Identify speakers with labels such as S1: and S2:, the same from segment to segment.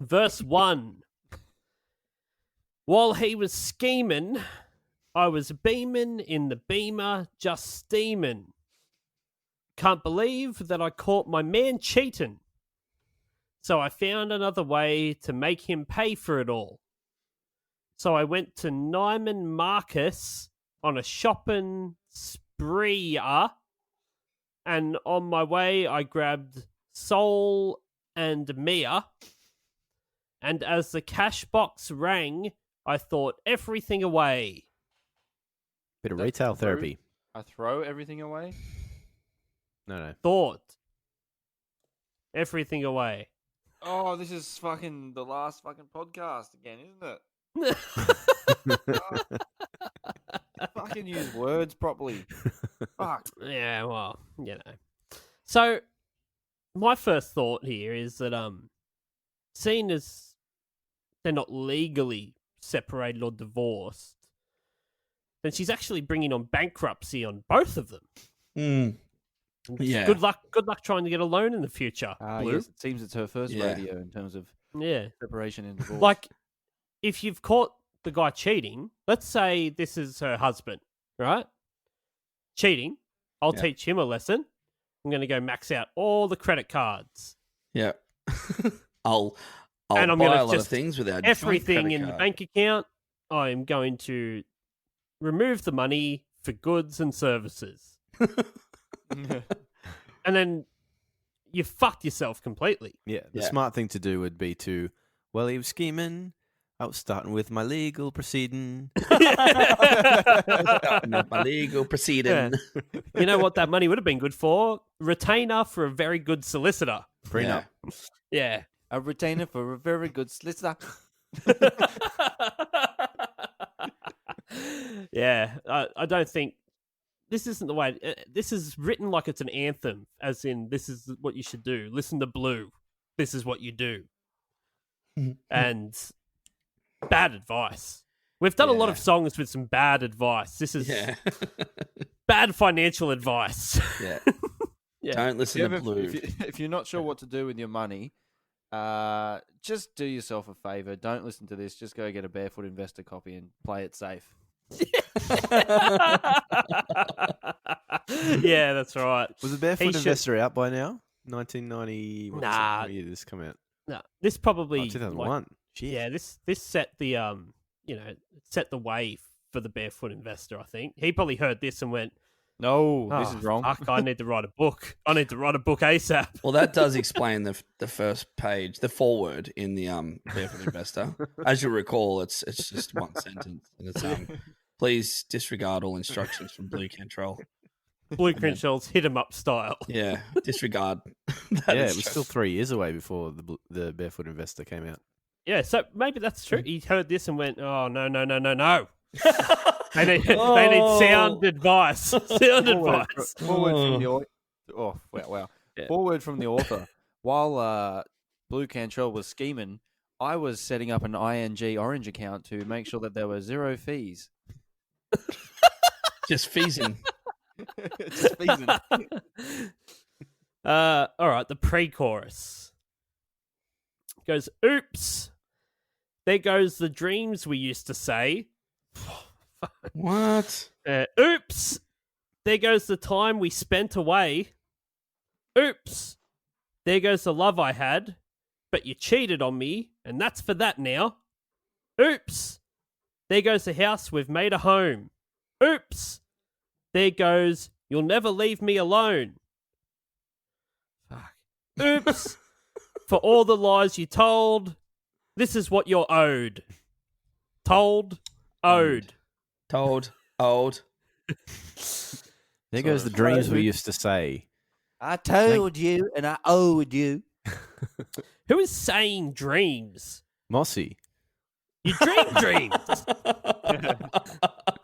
S1: Verse 1. While he was scheming, I was beaming in the beamer, just steaming. Can't believe that I caught my man cheating. So I found another way to make him pay for it all. So I went to Neiman Marcus on a shopping spree, and on my way I grabbed Soul and Mia. And as the cash box rang, I thought everything away.
S2: Bit of retail therapy.
S3: I throw everything away?
S2: No.
S1: Thought everything away.
S3: Oh, this is fucking the last fucking podcast again, isn't it? Fucking use words properly. Fuck.
S1: Yeah, well, you know. So, my first thought here is that, seeing as they're not legally separated or divorced, then she's actually bringing on bankruptcy on both of them.
S4: Yeah.
S1: Good luck trying to get a loan in the future. Blue.
S3: Yes, it seems it's her first rodeo in terms of separation and divorce.
S1: Like, if you've caught the guy cheating, let's say this is her husband, right? Cheating. I'll teach him a lesson. I'm going to go max out all the credit cards.
S4: Yeah. I'll
S1: and I'm
S4: buy
S1: gonna
S4: a lot
S1: just
S4: of things without
S1: everything in the bank account. I'm going to remove the money for goods and services. And then you fucked yourself completely.
S2: Yeah, the smart thing to do would be to, well, he was scheming. I was starting with my legal proceeding.
S4: my legal proceeding.
S1: Yeah. You know what that money would have been good for? Retainer for a very good solicitor.
S2: Prenup.
S1: Yeah.
S3: A retainer for a very good solicitor.
S1: Yeah, I don't think this isn't the way. This is written like it's an anthem, as in this is what you should do. Listen to Blue. This is what you do. And bad advice. We've done a lot of songs with some bad advice. This is bad financial advice.
S4: Yeah.
S1: Yeah.
S4: Don't listen to Blue.
S3: If you're not sure what to do with your money, just do yourself a favor. Don't listen to this. Just go get a Barefoot Investor copy and play it safe.
S1: Yeah, that's right.
S2: Was the Barefoot Investor out by now? 1990. What year did this come out?
S1: No, this probably
S2: 2001.
S1: Yeah, this set the set the way for the Barefoot Investor. I think he probably heard this and went,
S3: "No, this is wrong.
S1: Fuck, I need to write a book. I need to write a book ASAP."
S4: Well, that does explain the first page, the foreword in the Barefoot Investor. As you recall, it's just one sentence, and it's please disregard all instructions from Blu Cantrell.
S1: Blu Cantrell's hit 'em up style.
S4: Yeah, disregard.
S2: It was still 3 years away before the Barefoot Investor came out.
S1: Yeah, so maybe that's true. He heard this and went, "Oh no! They need sound advice. Sound advice."
S3: Forward from the Forward from the author. While Blu Cantrell was scheming, I was setting up an ING Orange account to make sure that there were 0 fees.
S4: Just feesing.
S3: Just feesing.
S1: All right, the pre-chorus goes, "Oops, there goes the dreams we used to say."
S4: What?
S1: Oops, there goes the time we spent away. Oops, there goes the love I had, but you cheated on me, and that's for that now. Oops, there goes the house we've made a home. Oops, there goes, you'll never leave me alone. Fuck. Oops, for all the lies you told, this is what you're owed. Told, owed.
S4: Told, owed.
S2: There goes the dreams we used to say.
S3: I told you and I owed you.
S1: Who is saying dreams?
S2: Mossy.
S1: You dream dreams.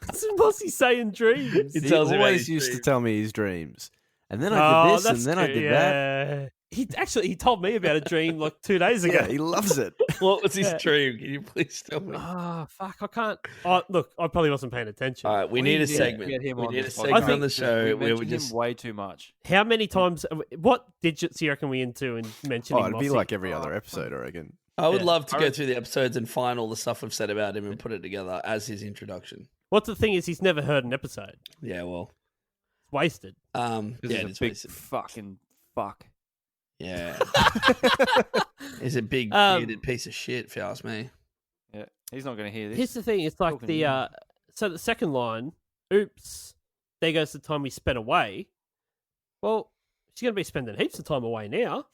S1: What's Mossy saying dreams?
S2: He always used to tell me his dreams. And then I did this and then I did that.
S1: He told me about a dream like 2 days ago.
S2: Yeah, he loves it.
S4: What was his
S1: Yeah.
S4: dream? Can you please tell me?
S1: Oh, fuck, I can't. Oh, look, I probably wasn't paying attention.
S4: All right, we need a
S3: to
S4: segment.
S3: get him
S4: We
S3: on
S4: need a
S3: this
S4: segment
S3: podcast.
S4: on the show
S3: We
S4: where we
S3: mention
S4: just
S3: him way too much.
S1: How many times? What digits do you reckon we into in mentioning?
S2: Oh, it'd be
S1: Mossy?
S2: like every other episode, I reckon.
S4: I would
S1: Yeah.
S4: love to go through the episodes and find all the stuff we've said about him and put it together as his introduction.
S1: What's the thing is, he's never heard an episode.
S4: Yeah, well,
S1: It's wasted.
S4: yeah,
S3: He's
S4: it's
S3: a big
S4: wasted.
S3: fucking fuck.
S4: Yeah, he's a big bearded piece of shit. If you ask me.
S3: Yeah, he's not going to hear this.
S1: Here's the thing: it's like
S3: Talking
S1: the
S3: to you.
S1: so the second line. Oops, there goes the time we spent away. Well, she's going to be spending heaps of time away now.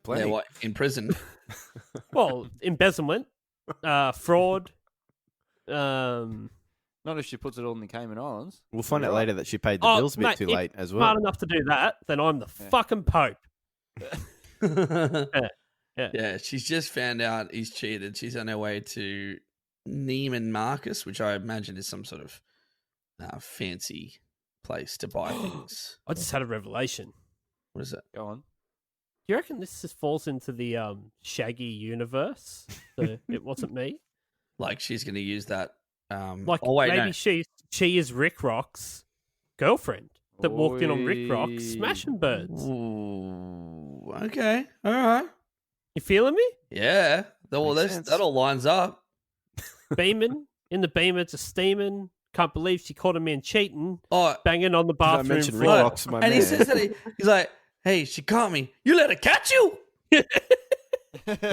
S2: Plenty.
S4: Yeah, what in prison?
S1: Well, embezzlement, fraud.
S3: Not if she puts it all in the Cayman Islands.
S2: We'll find out
S3: Right.
S2: later that she paid the
S1: Oh,
S2: bills a bit
S1: mate,
S2: too
S1: if
S2: late as
S1: Smart
S2: well.
S1: enough to do that, then I'm the
S3: Yeah.
S1: fucking Pope.
S4: Yeah, she's just found out he's cheated. She's on her way to Neiman Marcus, which I imagine is some sort of fancy place to buy things.
S1: I just had a revelation.
S4: What is it?
S3: Go on.
S1: Do you reckon this just falls into the Shaggy universe? The It Wasn't Me?
S4: Like she's going to use that.
S1: Like
S4: oh wait,
S1: maybe
S4: no.
S1: she is Rick Rock's girlfriend that walked in on Rick Rock
S3: Oi.
S1: smashing birds.
S4: Ooh, okay, all right.
S1: You feeling me?
S4: Yeah, well,
S2: Makes sense.
S4: that all lines up.
S1: Beaming in the Beamer, just steaming. Can't believe she caught a man cheating,
S4: Oh,
S1: banging on the
S2: Did I
S1: bathroom
S2: mention
S1: floor.
S2: Rick my
S4: and he
S2: man?
S4: says that he's like, "Hey, she caught me. You let her catch you."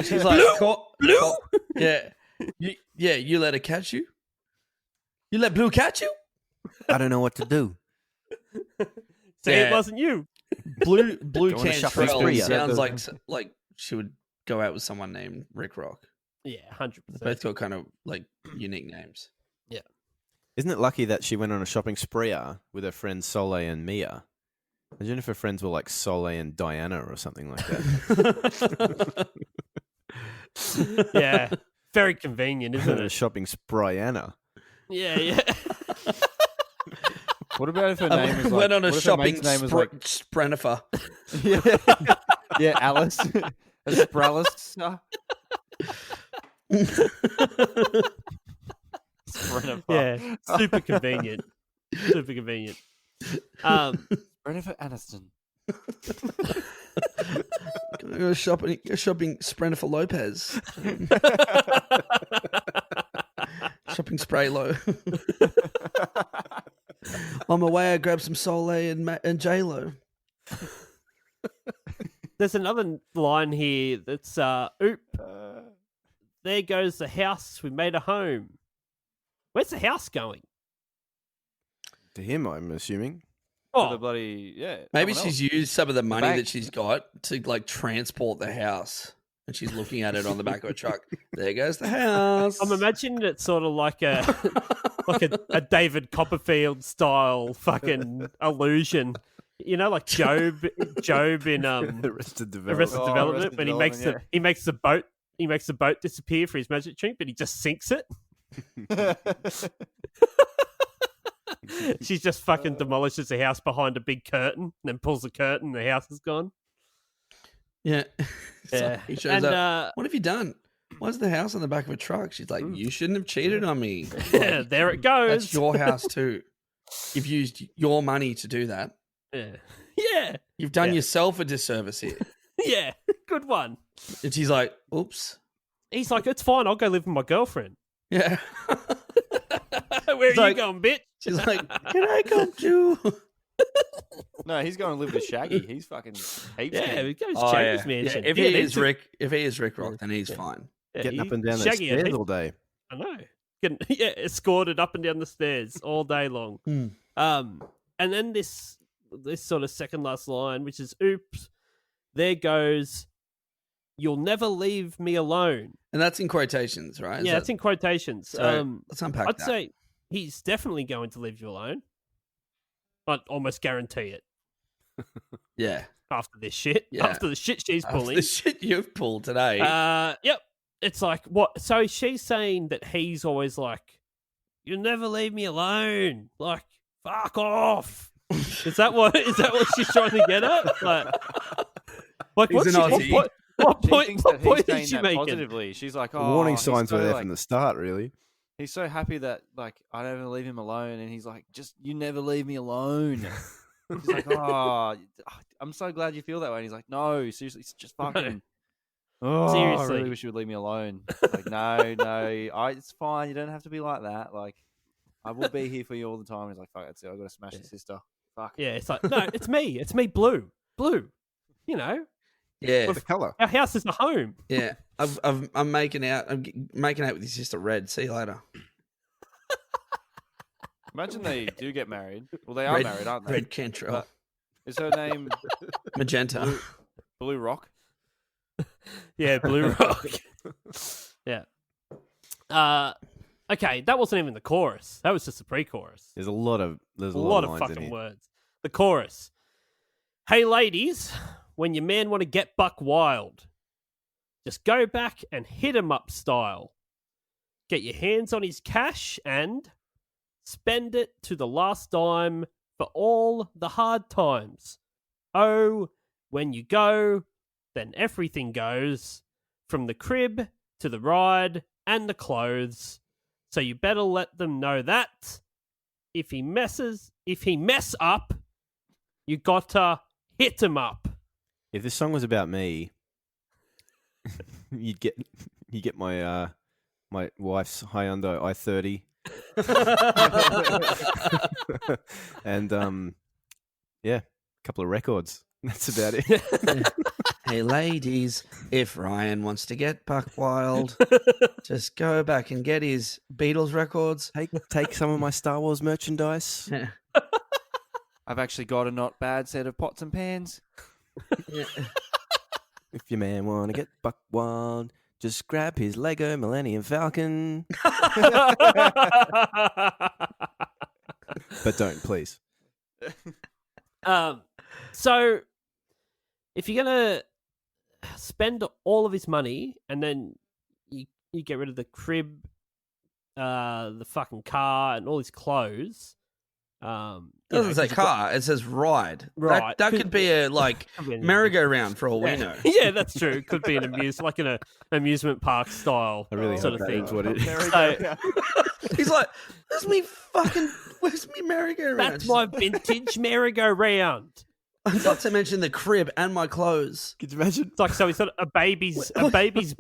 S4: She's like, Blue? Yeah, you let her catch you. You let Blue catch you.
S2: I don't know what to do.
S1: Say
S4: Yeah.
S1: it wasn't you.
S4: Blue
S2: Going to shopping
S4: Cantrell
S2: spree,
S4: sounds like she would go out with someone named Rick Rock.
S1: Yeah, 100%.
S4: Both got kind of like unique names.
S2: Isn't it lucky that she went on a shopping spree with her friends Soleil and Mia? Imagine if her friends were like Soleil and Diana or something like that.
S1: Yeah, very convenient, isn't
S2: A
S1: it?
S2: shopping sprayana.
S1: Yeah, yeah.
S3: What about if her name is like...
S4: went on a
S3: what if her
S4: shopping
S3: mate's name was like...
S4: Sprenifer.
S3: Yeah, Alice. Aspralus.
S1: Yeah, super convenient. Super convenient.
S3: Jennifer Aniston.
S4: Go shopping Sprenifer Lopez. Shopping spray low. On my way, I grabbed some Soleil and J-Lo.
S1: There's another line here that's, oop, there goes the house. We made a home. Where's the house going?
S2: To him, I'm assuming.
S3: For the
S1: Oh,
S3: bloody... Yeah.
S4: Maybe
S3: someone
S4: she's
S3: else.
S4: used some of the money
S3: bank.
S4: that she's got to like transport the house, and she's looking at it on the back of a truck. There goes the house.
S1: I'm imagining it sort of like a David Copperfield style fucking illusion. You know, like Job in
S2: Arrested Development.
S1: Arrested
S3: Oh,
S1: Development
S3: Arrested
S1: when
S3: Development,
S1: he makes the boat disappear for his magic trick, but he just sinks it. She just fucking demolishes the house behind a big curtain, and then pulls the curtain, and the house is gone.
S4: Yeah.
S1: Yeah.
S4: He shows
S1: And
S4: up. What have you done? Why's the house on the back of a truck? She's like, you shouldn't have cheated on me.
S1: yeah, there it goes.
S4: That's your house too. You've used your money to do that.
S1: Yeah, yeah,
S4: You've done
S1: Yeah.
S4: yourself a disservice here.
S1: yeah. Good one.
S4: And she's like, oops.
S1: He's like, it's fine. I'll go live with my girlfriend.
S4: Yeah.
S1: Where
S4: It's
S1: are
S4: like-
S1: you going, bitch?
S4: She's like, can I come too?
S3: No, he's going to live with Shaggy. He's fucking heaps.
S1: Yeah,
S3: keen.
S1: he goes
S4: Oh,
S1: Shaggy's
S4: yeah.
S1: mansion.
S4: Yeah, if
S1: Yeah,
S4: he
S1: these
S4: is Rick Rock, then he's fine.
S1: yeah,
S2: Getting
S1: he-
S2: up and down those
S1: Shaggy,
S2: stairs
S1: he-
S2: all day.
S1: I know. Getting escorted up and down the stairs all day long.
S4: Hmm.
S1: And then this sort of second last line, which is, oops, there goes, you'll never leave me alone.
S4: And that's in quotations, right? Is
S1: Yeah,
S4: that-
S1: it's in quotations.
S4: So, let's unpack
S1: I'd
S4: that.
S1: say he's definitely going to leave you alone. I'd almost guarantee it
S4: Yeah.
S1: after this shit.
S4: Yeah.
S1: After the shit she's
S4: After
S1: pulling.
S4: the shit you've pulled today.
S1: Yep. It's like, what? So she's saying that he's always like, you'll never leave me alone. Like, fuck off. Is that what she's trying to get at? Like
S4: He's
S1: what's
S4: an
S1: she,
S4: Aussie.
S1: What
S3: She
S1: point?
S3: thinks
S1: What
S3: that
S1: point
S3: he's
S1: is
S3: saying
S1: she
S3: that
S1: making?
S3: positively. She's like,
S2: The
S3: oh,
S2: warning
S3: he's
S2: signs
S3: so,
S2: were there
S3: like,
S2: from the start, really.
S3: he's so happy that like I don't ever leave him alone, and he's like, just you never leave me alone. She's like, oh, I'm so glad you feel that way. And he's like, no, seriously, it's just fucking. Oh, I
S1: Seriously.
S3: really wish you would leave me alone. Like, no, it's fine. You don't have to be like that. Like, I will be here for you all the time. He's like, fuck, that's it. I got to smash the sister. Fuck.
S1: Yeah, it's like, no, it's me. It's me, Blue. Blue. You know,
S4: Yeah,
S2: What the colour?
S1: our house is a home.
S4: yeah. I'm making out. Making out with your sister, Red. See you later.
S3: Imagine they do get married. Well, they are married, aren't they?
S4: Red Cantrell.
S3: But is her name
S4: Magenta.
S3: Blue Rock?
S1: Yeah, Blue Rock. Yeah. Okay, that wasn't even the chorus. That was just the pre-chorus.
S2: There's a lot of
S1: A lot of
S2: lines in
S1: fucking
S2: here.
S1: words. The chorus. Hey, ladies, when your man want to get buck wild, just go back and hit him up style. Get your hands on his cash and spend it to the last dime for all the hard times. Oh, when you go, then everything goes, from the crib to the ride and the clothes. So you better let them know that if he mess up, you gotta hit him up.
S2: If this song was about me, you'd get my my wife's Hyundai i30, and yeah, a couple of records. That's about it.
S4: Hey, ladies, if Ryan wants to get buck wild, just go back and get his Beatles records.
S2: Take some of my Star Wars merchandise.
S3: I've actually got a not bad set of pots and pans.
S2: If your man want to get buck wild, just grab his Lego Millennium Falcon. But don't, please.
S1: So if you're gonna spend all of his money and then you get rid of the crib, the fucking car, and all his clothes.
S4: It doesn't say car, it says ride.
S1: Right.
S4: That could be a merry-go-round for all we know.
S1: Yeah, that's true. It could be an amusement park style
S2: I really
S1: sort
S2: hope
S1: of
S2: that
S1: thing.
S2: is what it is.
S1: So,
S4: He's like, where's me merry-go-round?
S1: that's my vintage merry-go-round.
S4: Not to mention the crib and my clothes.
S2: Could you imagine?
S1: It's like, so he's got a baby's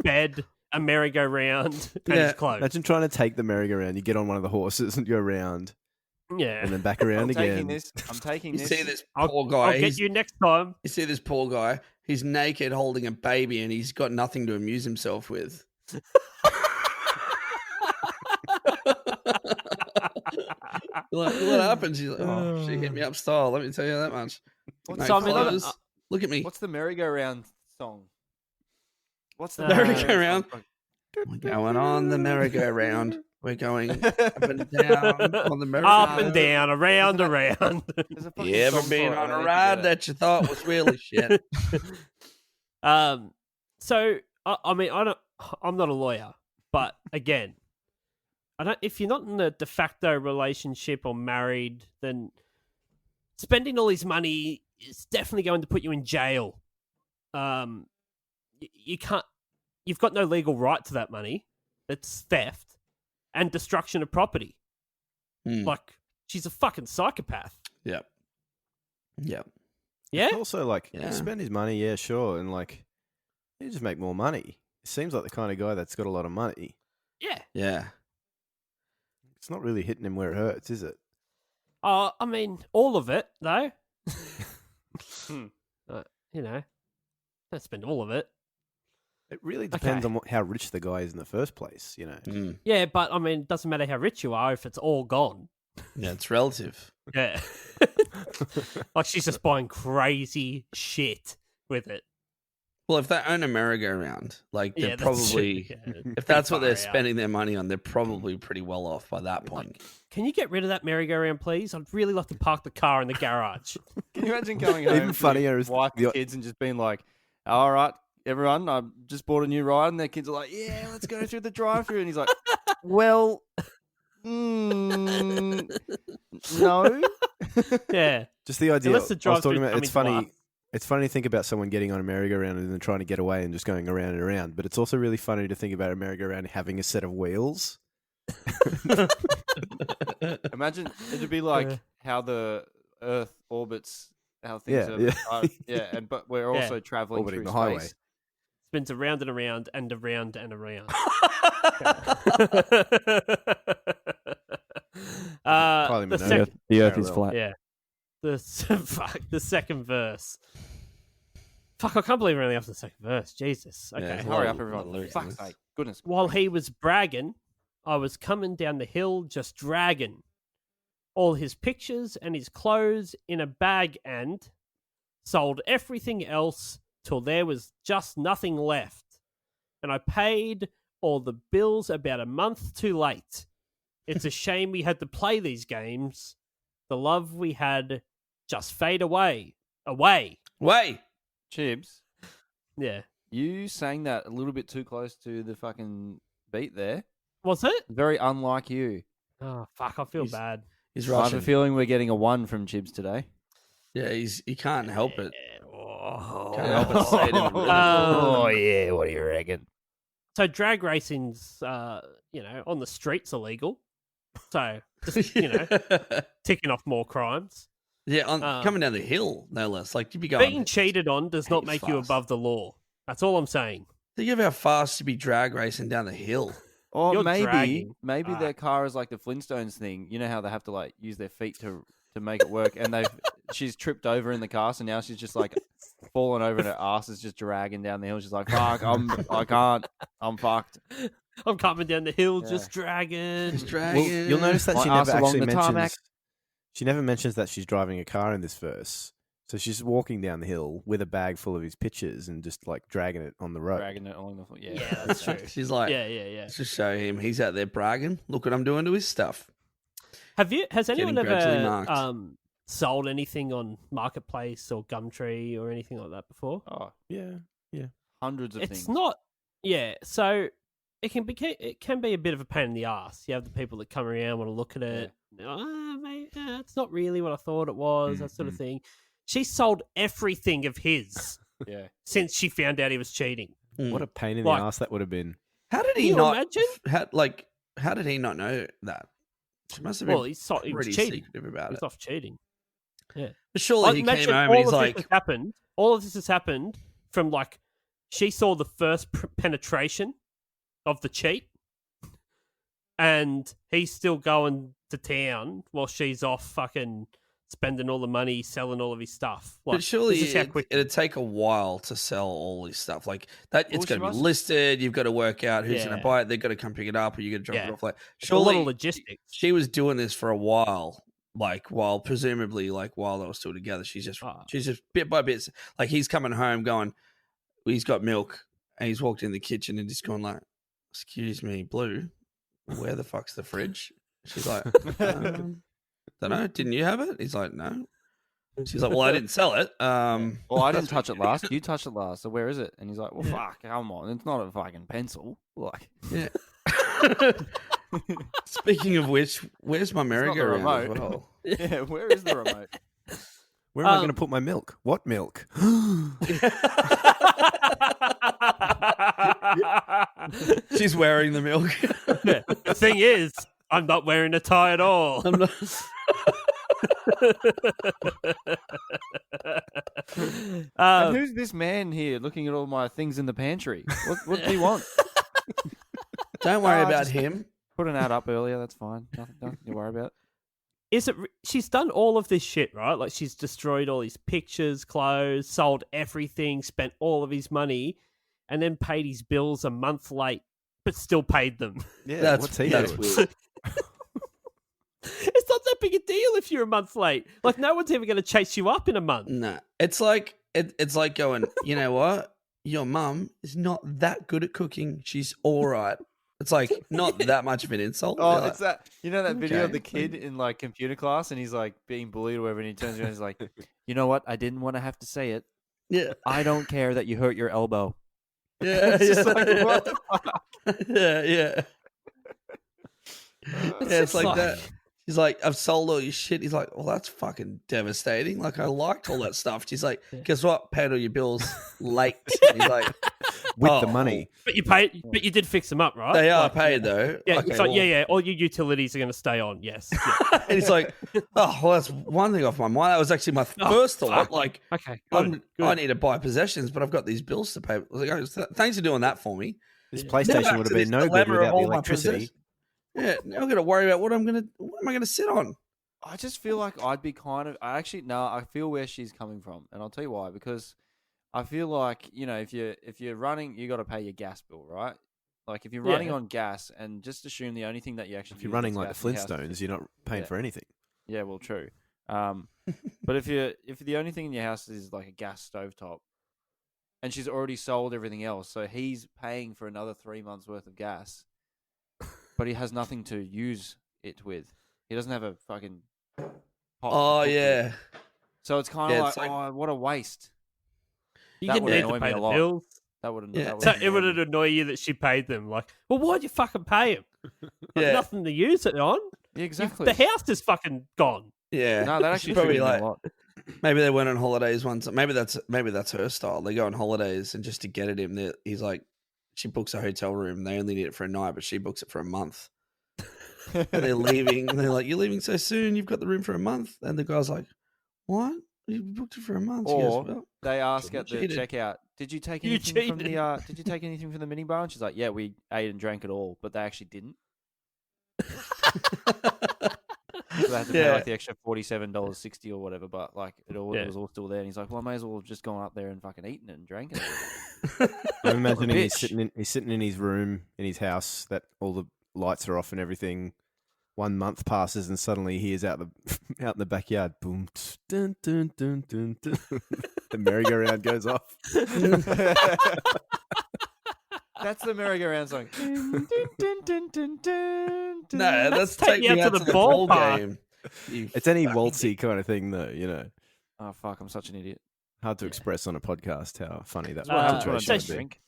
S1: bed, a merry-go-round, and his clothes.
S2: Imagine trying to take the merry-go-round. You get on one of the horses and go around,
S1: Yeah.
S2: and then back around again.
S3: I'm taking
S4: You
S3: this.
S4: see this
S1: I'll
S4: poor guy.
S1: get you next time.
S4: You see this poor guy. He's naked, holding a baby, and he's got nothing to amuse himself with. Like, what happens? He's like, oh, she hit me up style. Let me tell you that much. No
S1: So, I mean,
S4: clothes. Look at me.
S3: What's the merry-go-round song? What's the
S4: Merry-go-round? We're going on the merry-go-round. We're going up and down on the merry-go-round.
S1: Up and down, around.
S3: There's a fucking
S4: You ever
S3: song
S4: been
S3: for it,
S4: on
S3: I
S4: a
S3: need to
S4: ride
S3: get it.
S4: that you thought was really shit?
S1: So I mean, I'm not a lawyer, but again, if you're not in a de facto relationship or married, then spending all his money is definitely going to put you in jail. You can't. You've got no legal right to that money. It's theft and destruction of property. Like, she's a fucking psychopath.
S4: Yep. Yep.
S1: Yeah.
S2: Also, like,
S4: Yeah.
S2: spend his money, yeah, sure, and like, you just make more money. It seems like the kind of guy that's got a lot of money.
S1: Yeah.
S4: Yeah.
S2: It's not really hitting him where it hurts, is it?
S1: I mean, all of it though. You know, don't spend all of it.
S2: It really depends on how rich the guy is in the first place, you know.
S4: Mm.
S1: Yeah, but I mean, it doesn't matter how rich you are if it's all gone.
S4: Yeah, it's relative.
S1: Yeah. Like, she's just buying crazy shit with it.
S4: Well, if they own a merry-go-round, like they're
S1: Yeah, that's true.
S4: probably,
S1: Yeah,
S4: if that's what
S1: far
S4: they're
S1: out.
S4: spending their money on, they're probably pretty well off by that point.
S1: Can you get rid of that merry-go-round, please? I'd really like to park the car in the garage.
S3: Can you imagine coming home
S2: Even
S3: to
S2: funnier
S3: your
S2: is
S3: wife
S2: the-
S3: and kids and just being like, all right, everyone, I just bought a new ride, and their kids are like, yeah, let's go through the drive-through. And he's like, well, no.
S1: Yeah.
S2: Just the idea.
S1: Unless the
S2: I was talking
S1: drive-throughs
S2: about.
S1: come
S2: It's
S1: into
S2: funny.
S1: life.
S2: It's funny to think about someone getting on a merry-go-round and then trying to get away and just going around and around. But it's also really funny to think about a merry-go-round having a set of wheels.
S3: Imagine it'd be like how the Earth orbits, how things are. But we're also traveling
S2: Orbiting
S3: through
S2: the highway.
S3: space.
S1: Spins around and around and around and around.
S2: Kylie
S1: the
S2: Minogue.
S3: The Earth is
S2: Parallel.
S3: flat.
S1: Yeah. The second verse. Fuck, I can't believe we're only up to the second verse. Jesus. Okay.
S4: there's a
S3: Hurry
S4: lot
S3: up,
S4: of
S3: everyone.
S4: lyrics in
S3: Fuck's
S4: this.
S3: sake. Goodness.
S1: While he was bragging, I was coming down the hill just dragging all his pictures and his clothes in a bag and sold everything else till there was just nothing left. And I paid all the bills about a month too late. It's a shame we had to play these games. The love we had just fade away. Away.
S4: Wait.
S3: Chibs,
S1: Yeah.
S3: you sang that a little bit too close to the fucking beat there.
S1: Was it?
S3: Very unlike you.
S1: Oh, fuck. I feel bad.
S4: He's
S3: I have
S4: Russian.
S3: a feeling we're getting a 1 from Chibs today.
S4: Yeah, he can't help it.
S1: Oh.
S4: Can't help but say it in a rhythm.
S3: Yeah, what do you reckon?
S1: So drag racing's, on the streets illegal. So, just, ticking off more crimes.
S4: Yeah, coming down the hill, no less. Like, you'd be going.
S1: Being cheated on does not make you
S4: fast.
S1: above the law. That's all I'm saying.
S4: Think of how fast you'd be drag racing down the hill.
S3: Or
S1: You're
S3: maybe
S1: dragging.
S3: their car is like the Flintstones thing. You know how they have to like use their feet to make it work, and she's tripped over in the car, so now she's just like fallen over, and her ass is just dragging down the hill. She's like, "Fuck, I can't, I'm fucked."
S1: I'm coming down the hill,
S3: Yeah.
S1: just dragging.
S4: Just dragging.
S2: Well, you'll notice that
S3: My
S2: she
S3: ass
S2: never
S3: along
S2: actually
S3: the tarmac.
S2: mentions. She never mentions that she's driving a car in this verse. So she's walking down the hill with a bag full of his pictures and just like dragging it on the road.
S3: Dragging it along the
S1: Yeah, that's true.
S4: She's like,
S1: Yeah.
S4: let's just show him. He's out there bragging. Look what I'm doing to his stuff.
S1: Has anyone
S4: Getting gradually
S1: ever
S4: marked.
S1: sold anything on Marketplace or Gumtree or anything like that before?
S3: Oh,
S2: Yeah.
S3: hundreds of
S1: It's
S3: things.
S1: not. Yeah, so it can be a bit of a pain in the ass. You have the people that come around, want to look at it. Mate, it's not really what I thought it was. That sort of thing. She sold everything of his
S3: Yeah.
S1: since she found out he was cheating.
S2: What a pain in
S1: Like-
S2: the ass that would have been.
S4: How did
S1: Can
S4: he
S1: you
S4: not?
S1: imagine?
S4: How did he not know that? She must have been
S1: Well, he was
S4: pretty
S1: cheating.
S4: secretive about
S1: He was
S4: it.
S1: off cheating.
S4: But surely he
S1: Imagine
S4: came home
S1: all
S4: and he's
S1: of
S4: like,
S1: this has happened. All of this has happened from like she saw the first penetration of the cheat, and he's still going to town while she's off fucking spending all the money selling all of his stuff. Like,
S4: but surely
S1: this is how quick.
S4: it'd take a while to sell all this stuff. Like that, it's
S3: Well,
S4: got to
S3: she
S4: be
S3: must-
S4: listed. You've got to work out who's going
S1: Yeah.
S4: to buy it. They've got to come pick it up, or you got to drop
S1: Yeah.
S4: it off. Like
S1: It's a lot
S4: surely
S1: of logistics.
S4: she was doing this for a while. Like while presumably, like while they were still together, she's just bit by bit. Like he's coming home, going, he's got milk, and he's walked in the kitchen and just gone like, "Excuse me, Blue, where the fuck's the fridge?" She's like, "Don't know. Didn't you have it?" He's like, "No." She's like, "Well, I didn't sell it."
S3: Well, I didn't touch it last. You touched it last. So where is it? And he's like, "Well, fuck, come on. It's not a fucking pencil." Like,
S4: Yeah. Speaking of which, where's my
S3: not the
S4: merry-go-round as
S3: remote.
S4: well?
S3: yeah, where is the remote?
S2: Where am I going to put my milk? What milk?
S4: She's wearing the milk.
S1: The thing is, I'm not wearing a tie at all.
S4: I'm not-
S3: And who's this man here looking at all my things in the pantry? What do you want?
S4: Don't worry
S3: Ah,
S4: about
S3: just-
S4: him.
S3: Put an ad up earlier. That's fine. Nothing to worry about.
S1: Is it? She's done all of this shit, right? Like she's destroyed all his pictures, clothes, sold everything, spent all of his money, and then paid his bills a month late, but still paid them.
S2: Yeah, what's he doing?
S4: weird.
S1: It's not that big a deal if you're a month late. Like no one's ever going to chase you up in a month.
S4: Nah, it's like it's like going. You know what? Your mum is not that good at cooking. She's all right. It's like not that much of an insult.
S3: Oh,
S4: You're like,
S3: it's that. You know that video of the
S4: okay.
S3: kid in like computer class, and he's like being bullied or whatever, and he turns around and he's like, "You know what? I didn't want to have to say it.
S4: yeah,
S3: I don't care that you hurt your elbow."
S4: yeah,
S3: It's just
S4: yeah,
S3: like,
S4: yeah.
S3: what the fuck?
S4: yeah, yeah. Yeah, it's like that. She's like, I've sold all your shit. He's like, well, that's fucking devastating. Like, I liked all that stuff. She's like, guess what? Paid all your bills late. He's like,
S2: With the money.
S1: But you paid. But you did fix them up, right?
S4: They are paid though.
S1: Yeah,
S4: Okay,
S1: so,
S4: well-
S1: yeah. All your utilities are going to stay on. Yes. Yeah.
S4: And he's like, oh, well, that's one thing off my mind. That was actually my first thought.
S1: fuck.
S4: Like,
S1: Okay.
S4: I
S1: Good.
S4: need to buy possessions, but I've got these bills to pay. I was like, oh, thanks for doing that for me.
S2: This
S4: Now
S2: PlayStation
S4: back
S2: would
S4: to
S2: have
S4: this
S2: been no good
S4: dilemma of
S2: without the
S4: all my
S2: electricity.
S4: possessions. Yeah, now I've got to worry about what am I going to sit on?
S3: I just feel like I'd be kind of. I feel where she's coming from, and I'll tell you why. Because I feel like if you're running, you got to pay your gas bill, right? Like if you're running on gas, and just assume the only thing that you actually
S2: If you're
S3: use
S2: running
S3: that's
S2: like the
S3: gas in house-
S2: Flintstones, you're not paying
S3: Yeah.
S2: for anything.
S3: Yeah, well, true. But if the only thing in your house is like a gas stovetop, and she's already sold everything else, so he's paying for another 3 months worth of gas, but he has nothing to use it with. He doesn't have a fucking pot.
S4: Oh,
S3: to cook
S4: yeah.
S3: with. So it's kind
S4: Yeah,
S3: of
S4: it's
S3: like,
S4: like-
S3: oh, what a waste.
S1: You
S3: That
S1: didn't
S3: would
S1: need
S3: annoy
S1: to
S3: me
S1: pay
S3: a
S1: the
S3: lot.
S1: bills.
S3: That wouldn't.
S4: Yeah.
S3: That
S1: So
S3: would
S1: it would annoy you that she paid them. Like, well, why'd you fucking pay him?
S4: Yeah.
S1: Nothing to use it on.
S3: exactly.
S1: The house is fucking gone.
S4: Yeah.
S3: No, that
S4: She's
S3: actually
S4: probably
S3: triggered me
S4: like,
S3: a lot.
S4: maybe they went on holidays once. Maybe that's her style. They go on holidays, and just to get at him, he's like, she books a hotel room. They only need it for a night, but she books it for a month. And they're leaving. And they're like, "You're leaving so soon? You've got the room for a month." And the guy's like, "What? You booked it for a month?" She
S3: Or
S4: goes, "Well,
S3: they ask
S4: You
S3: at the
S4: cheated.
S3: checkout, "Did you take
S1: You
S3: anything from
S1: cheated.
S3: the? Did you take anything from the minibar?" And she's like, "Yeah, we ate and drank it all, but they actually didn't. So they had to pay
S4: Yeah.
S3: like the extra $47.60 or whatever. But like it was all still there." And he's like, "Well, I may as well have just gone up there and fucking eaten it and drank it."
S2: I'm imagining he's
S3: bitch.
S2: sitting in his room in his house that all the lights are off and everything. 1 month passes and suddenly he is out in the backyard. Boom, dun, dun, dun, dun, dun. The merry-go-round goes off.
S3: That's the merry-go-round song.
S4: no, that's
S1: take
S4: take
S1: you
S4: me
S1: out
S4: out
S1: to
S4: to
S1: the
S4: the ball
S1: ballpark.
S4: game." You
S2: It's any
S4: fucking
S2: waltzy kind of thing, though. You know,
S3: Oh fuck! I'm such an idiot.
S2: hard to express on a podcast how funny that
S1: That's what
S2: situation
S1: happens when I
S2: would be.
S3: drink.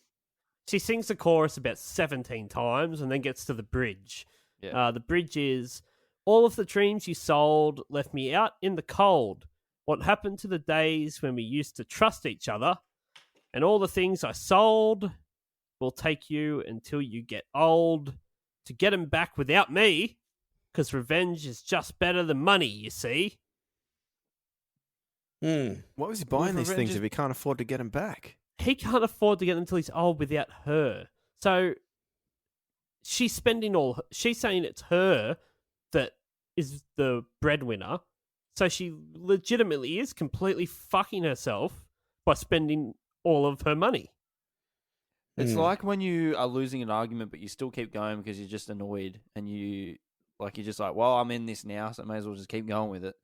S1: She sings the chorus about 17 times and then gets to the bridge.
S3: Yeah.
S1: The bridge is, all of the dreams you sold left me out in the cold. What happened to the days when we used to trust each other? And all the things I sold will take you until you get old to get 'em back without me, because revenge is just better than money, you see.
S4: Mm.
S2: Why was he buying these
S3: revenge
S2: things
S3: is-
S2: if he can't afford to get them back?
S1: He can't afford to get them until he's old without her. So she's spending she's saying it's her that is the breadwinner. So she legitimately is completely fucking herself by spending all of her money.
S3: It's
S4: Mm.
S3: like when you are losing an argument, but you still keep going because you're just annoyed, and you're just like, well, I'm in this now, so I may as well just keep going with it.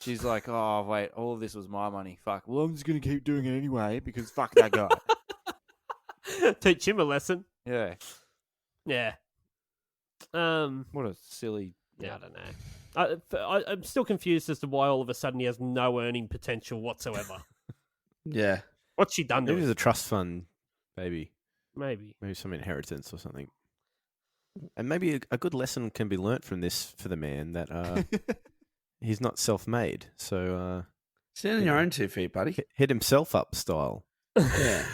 S3: She's like, oh wait, all of this was my money. Fuck. Well, I'm just gonna keep doing it anyway because fuck that guy.
S1: Teach him a lesson.
S3: Yeah.
S1: Yeah.
S3: What a silly.
S1: Yeah, I don't know. I'm still confused as to why all of a sudden he has no earning potential whatsoever.
S4: Yeah.
S1: What's she done to
S2: Maybe
S1: him?
S2: it's a trust fund, maybe
S1: Maybe.
S2: some inheritance or something. And maybe a good lesson can be learnt from this for the man that he's not self-made. So
S4: Stand on your own 2 feet, buddy.
S2: hit himself up style.
S4: Yeah.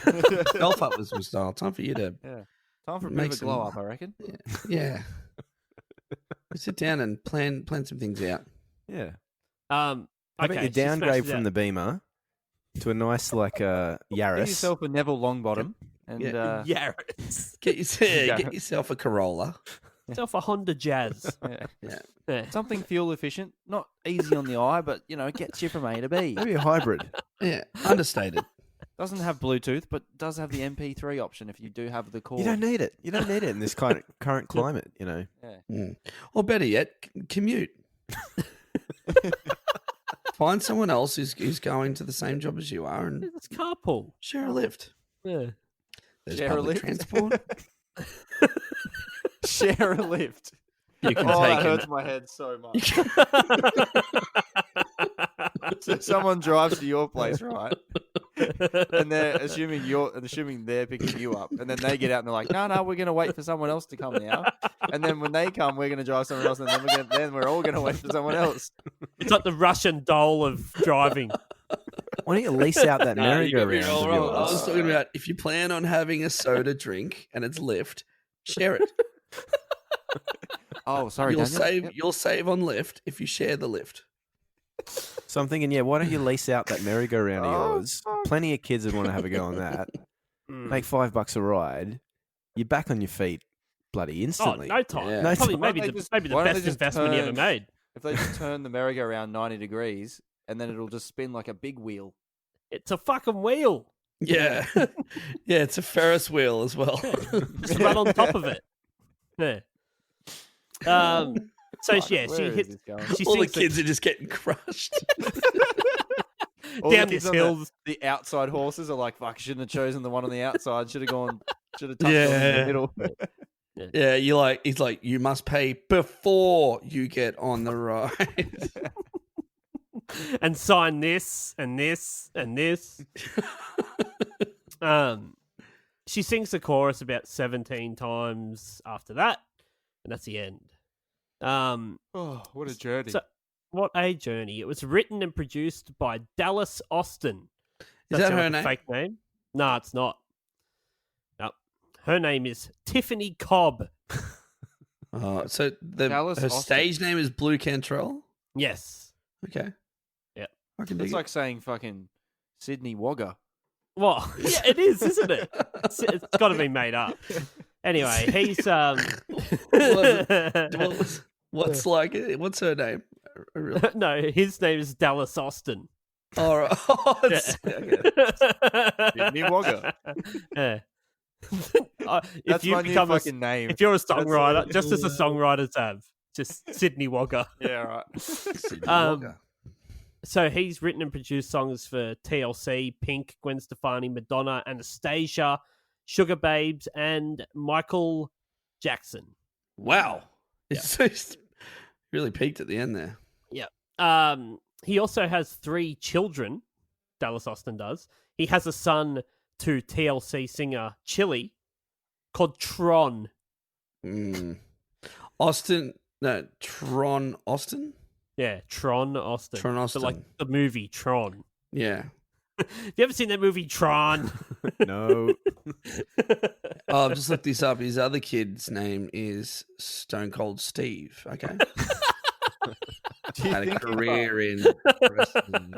S4: Self up was style. Time for you to
S3: Yeah. Time for a bit
S4: Make
S3: of a
S4: some-
S3: glow up, I reckon.
S4: yeah. Sit down and plan some things out.
S2: Yeah.
S1: Okay.
S2: How about you
S1: she
S2: downgrade
S1: smashes
S2: from
S1: out.
S2: the Beamer to a nice Yaris?
S3: Get yourself a Neville Longbottom and
S4: Yeah.
S1: Yaris.
S4: Get yourself a Corolla.
S1: Self a Honda Jazz.
S3: yeah.
S1: Yeah.
S3: Something fuel efficient, not easy on the eye, but gets you from A to B.
S2: Maybe a hybrid.
S4: Yeah, understated.
S3: Doesn't have Bluetooth, but does have the MP3 option if you do have the cord.
S2: You don't need it. You don't need it in this current climate, you know.
S4: Mm. Or better yet, commute. Find someone else who's going to the same job as you are and
S1: It's carpool.
S4: share a lift.
S1: Yeah.
S4: There's
S3: Share a
S4: public
S3: lift?
S4: transport.
S3: Share a lift.
S4: You can
S3: Oh, that
S4: take
S3: hurts
S4: an,
S3: my head so much. So someone drives to your place, right? and they're assuming they're picking you up, and then they get out and they're like, no, we're gonna wait for someone else to come now, and then when they come, we're gonna drive someone else, and then we're all gonna wait for someone else.
S1: It's like the Russian doll of driving.
S2: Why don't you lease out that
S4: No, you get me
S2: merry-go-round of
S4: wrong. I was
S2: yours?
S4: talking about if you plan on having a soda drink and it's Lyft, share it.
S3: Oh, sorry, Daniel.
S4: You'll save on Lyft if you share the Lyft.
S2: So I'm thinking, why don't you lease out that merry-go-round of
S3: Oh,
S2: yours?
S3: fuck.
S2: Plenty of kids would want to have a go on that. Make $5 a ride. You're back on your feet bloody
S1: Oh,
S2: instantly.
S1: no time.
S4: Yeah.
S2: No
S1: Probably
S2: time.
S1: maybe
S3: Why
S1: the
S3: don't they
S1: best
S3: just
S1: investment he ever
S3: turn-
S1: made.
S3: If they just turn the merry-go-round 90 degrees, and then it'll just spin like a big wheel.
S1: It's a fucking wheel.
S4: Yeah. Yeah, it's a Ferris wheel as well.
S1: Just run on top of it. Yeah. So
S3: Fuck,
S1: yeah, she
S3: where is
S1: hits.
S3: this going?
S1: She
S4: All the
S1: sings
S4: kids are just getting crushed.
S3: All the
S1: down
S3: kids
S1: this
S3: on
S1: hill.
S3: The outside horses are like, fuck, shouldn't have chosen the one on the outside. Should have touched on in
S4: Yeah.
S3: the middle.
S4: Yeah, he's like, you must pay before you get on the ride.
S1: And sign this and this and this. She sings the chorus about 17 times after that, and that's the end.
S3: Oh, what a journey.
S1: So, what a journey. It was written and produced by Dallas Austin.
S4: Is
S1: Does
S4: that
S1: sound
S4: her
S1: like a
S4: name?
S1: fake name? No, it's not. No. Her name is Tiffany Cobb.
S4: So
S3: Dallas
S4: her
S3: Austin.
S4: stage name is Blu Cantrell.
S1: Yes.
S4: Okay.
S1: Yeah.
S4: I can
S3: It's
S4: dig
S3: like saying fucking Sydney Wagga.
S1: Well, yeah, it is, isn't it? It's got to be made up. Anyway, he's
S4: What's like it? What's her name? A real-
S1: no, his name is Dallas Austin.
S4: All right. Oh, it's- okay.
S3: Sydney Wagga.
S1: Yeah.
S3: That's my new fucking name.
S1: if you're a
S3: That's
S1: songwriter,
S3: all-
S1: just as the songwriters have, just Sydney Wagga.
S3: Yeah, right.
S4: Sydney
S1: Um,
S4: Wagga.
S1: So he's written and produced songs for TLC, Pink, Gwen Stefani, Madonna, Anastasia, Sugar Babes, and Michael Jackson.
S4: Wow. It's really peaked at the end there.
S1: He also has 3 children, Dallas Austin does. He has a son to TLC singer Chili called Tron.
S4: Tron Austin?
S1: Yeah, Tron Austin.
S4: Tron Austin.
S1: So like the movie Tron.
S4: Yeah.
S1: Have you ever seen that movie Tron?
S2: No.
S4: Oh, I've just looked this up. His other kid's name is Stone Cold Steve. Okay. Had a career in wrestling.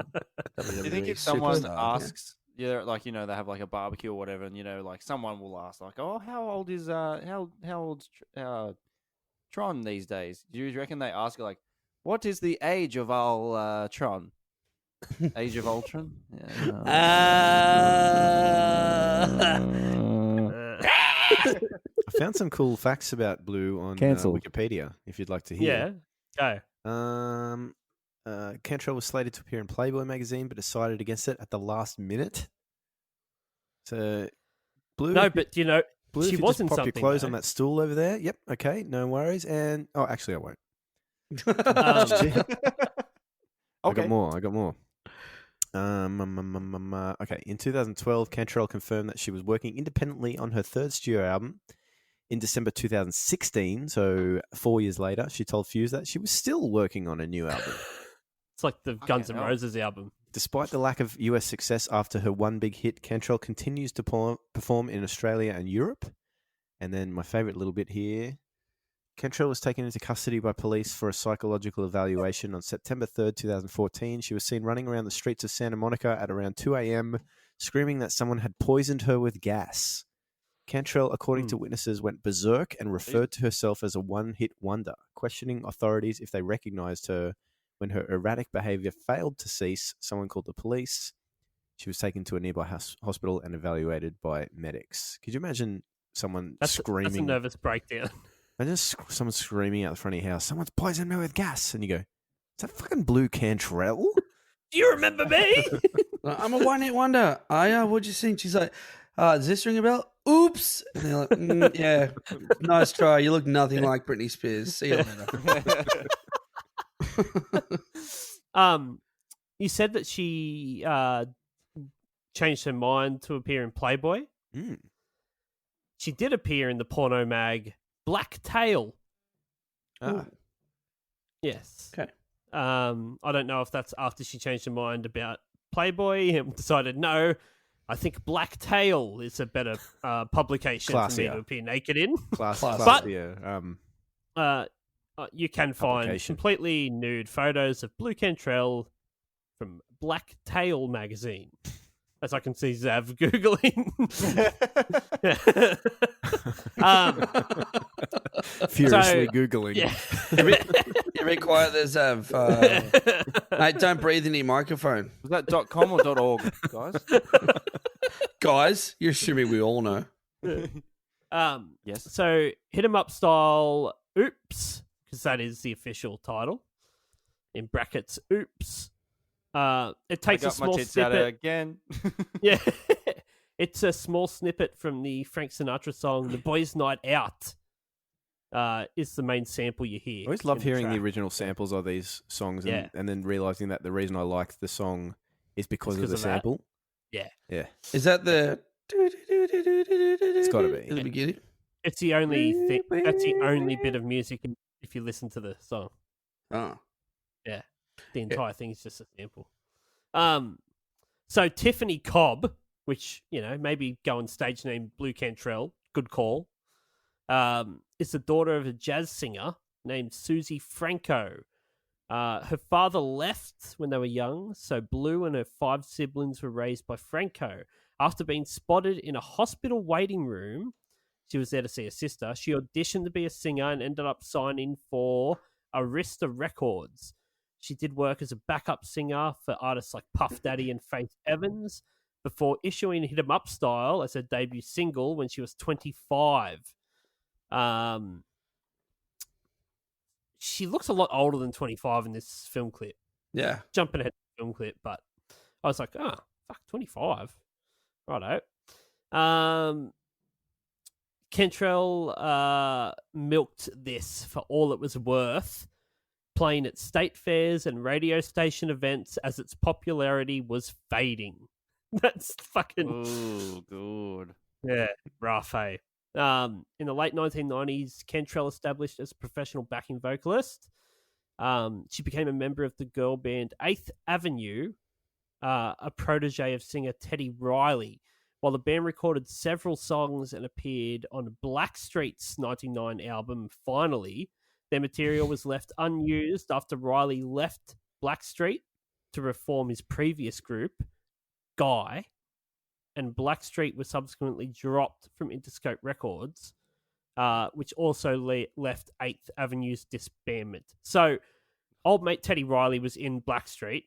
S3: Do you think
S4: WWE
S3: if someone
S4: superstar,
S3: asks, like they have like a barbecue or whatever, and like someone will ask, like, "Oh, how old's Tron these days?" Do you reckon they ask like, "What is the age of our Tron? Age of Ultron?" Yeah.
S2: I found some cool facts about Blue on
S3: Cancelled.
S2: Wikipedia, if you'd like to
S1: Yeah.
S2: hear.
S1: Go.
S2: Cantrell was slated to appear in Playboy magazine, but decided against it at the last minute. So, Blue.
S1: No, but you know,
S2: Blue,
S1: she
S2: if you
S1: was
S2: just
S1: in
S2: pop
S1: something.
S2: your clothes
S1: though.
S2: on that stool over there. Yep. Okay. No worries. And actually, I won't.
S1: Um,
S2: I got more. Okay. In 2012, Cantrell confirmed that she was working independently on her third studio album. In December 2016, so 4 years later, she told Fuse that she was still working on a new album.
S1: It's like the Guns N'
S3: hell.
S1: Roses album.
S2: Despite the lack of US success after her one big hit, Cantrell continues to perform in Australia and Europe. And then my favorite little bit here. Cantrell was taken into custody by police for a psychological evaluation on September 3rd, 2014. She was seen running around the streets of Santa Monica at around 2 a.m., screaming that someone had poisoned her with gas. Cantrell, according to witnesses, went berserk and referred to herself as a one-hit wonder, questioning authorities if they recognized her. When her erratic behavior failed to cease, someone called the police. She was taken to a nearby hospital and evaluated by medics. Could you imagine someone screaming?
S1: That's a nervous breakdown.
S2: Imagine someone screaming out the front of your house, "Someone's poisoned me with gas," and you go, "Is that fucking Blu Cantrell?"
S1: Do you remember me?
S4: I'm a one-hit wonder. Oh, yeah, what'd you think? She's like, does this ring a bell? Oops. And they're like, yeah, nice try. You look nothing like Britney Spears. See you later.
S1: You said that she changed her mind to appear in Playboy.
S2: Mm.
S1: She did appear in the porno mag Black Tail.
S2: Ah.
S1: Yes.
S4: Okay.
S1: I don't know if that's after she changed her mind about Playboy and decided, no, I think Black Tail is a better publication for me
S2: Classier.
S1: to appear naked in.
S2: Classier.
S1: You can find
S2: Publication.
S1: completely nude photos of Blu Cantrell from Black Tail magazine. As I can see Zav Googling.
S2: Furiously Googling.
S1: Yeah.
S4: You're a bit quiet there, Zav. Mate, don't breathe in your microphone.
S3: Was that .com or .org, guys?
S4: Guys, you're assuming we all know.
S3: Yes.
S1: So, Hit 'em Up Style, Oops, because that is the official title. In brackets, Oops. It takes
S3: I
S1: a
S3: got my
S1: small
S3: tits out
S1: snippet.
S3: again.
S1: Yeah. It's a small snippet from the Frank Sinatra song The Boys' Night Out. Is the main sample you hear.
S2: I always love
S1: in
S2: hearing the
S1: track.
S2: original samples of these songs and,
S1: Yeah.
S2: and then realizing that the reason I like the song is because of
S1: 'cause
S2: the
S1: of that.
S2: sample.
S1: Yeah.
S2: Yeah.
S4: Is that the? It's
S2: gotta be.
S4: In the beginning.
S1: It's the only thing. That's the only bit of music if you listen to the song.
S4: Oh.
S1: The entire thing is just a sample. So Tiffany Cobb, which, maybe go on stage name Blu Cantrell, good call, is the daughter of a jazz singer named Susie Franco. Her father left when they were young, so Blu and her 5 siblings were raised by Franco. After being spotted in a hospital waiting room, she was there to see her sister. She auditioned to be a singer and ended up signing for Arista Records. She did work as a backup singer for artists like Puff Daddy and Faith Evans before issuing Hit 'em Up Style as her debut single when she was 25. She looks a lot older than 25 in this film clip.
S4: Yeah.
S1: Jumping ahead to the film clip, but I was like, fuck, 25. Righto. Cantrell milked this for all it was worth, playing at state fairs and radio station events as its popularity was fading. That's fucking...
S3: Oh, good.
S1: Yeah, rough, eh? In the late 1990s, Cantrell established as a professional backing vocalist. She became a member of the girl band 8th Avenue, a protege of singer Teddy Riley. While the band recorded several songs and appeared on Blackstreet's 1999 album, Finally, their material was left unused after Riley left Blackstreet to reform his previous group, Guy, and Blackstreet was subsequently dropped from Interscope Records, which also left 8th Avenue's disbandment. So, old mate Teddy Riley was in Blackstreet,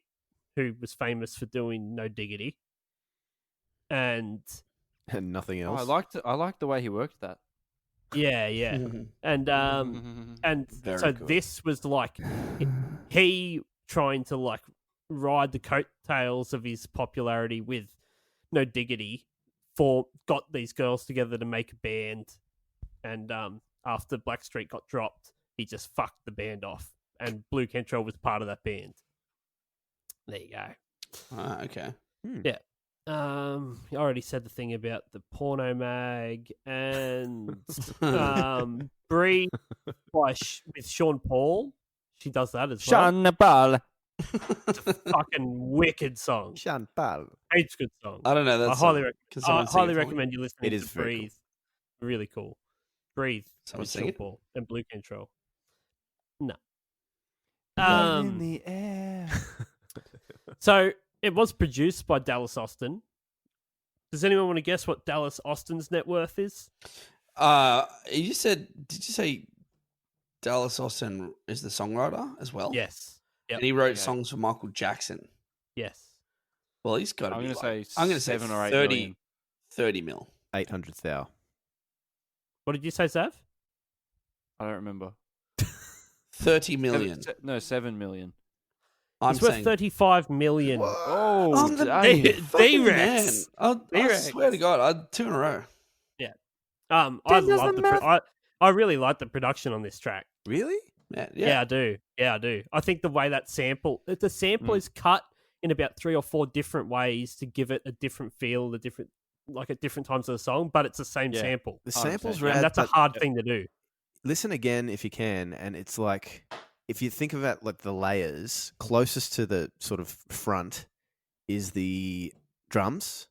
S1: who was famous for doing No Diggity, and
S2: nothing else.
S3: I liked the way he worked that.
S1: yeah, and
S4: Very
S1: so
S4: good.
S1: this was like he trying to like ride the coattails of his popularity with No Diggity, got these girls together to make a band, and after Blackstreet got dropped, he just fucked the band off, and Blu Cantrell was part of that band. There you go.
S4: Okay.
S1: Yeah. I already said the thing about the porno mag and Breathe with Sean Paul. She does that as well.
S3: Sean Paul.
S1: It's a fucking wicked song.
S2: Sean Paul.
S1: It's a good song.
S4: I don't know.
S1: I
S4: That's
S1: highly recommend you listening
S2: It
S1: to
S2: is very
S1: Breathe. Really cool. Breathe
S4: Someone
S1: with
S4: sing
S1: Sean
S4: it?
S1: Paul and Blu Cantrell. No.
S3: In the air.
S1: So it was produced by Dallas Austin. Does anyone want to guess what Dallas Austin's net worth is?
S4: Did you say Dallas Austin is the songwriter as well?
S1: Yes. Yep.
S4: And he wrote
S3: Okay.
S4: songs for Michael Jackson.
S1: Yes.
S4: Well, he's got to
S3: I'm
S4: be
S3: going to say
S4: I'm going to say
S3: 7 or 8
S4: 30,
S3: million.
S4: 30 mil.
S2: 800,000.
S1: What did you say, Zav?
S3: I don't remember.
S4: 30 million.
S3: No, 7 million.
S4: I'm
S1: It's worth
S4: saying
S1: 35 million.
S3: Oh,
S4: I'm the
S3: dang.
S4: fucking
S1: D-Rex.
S4: man. I
S1: D-Rex.
S4: swear to God, 2 in a row.
S1: I love I really like the production on this track.
S2: Really?
S4: Yeah.
S1: Yeah, I do. I think the way that the sample is cut in about 3 or 4 different ways to give it a different feel, at different times of the song, but it's the same
S3: Yeah.
S1: sample.
S2: The
S3: 100%,
S2: sample's
S3: yeah.
S2: rad.
S1: And that's a
S2: but
S1: hard thing to do.
S2: listen again if you can, and it's like if you think about like the layers, closest to the sort of front is the drums,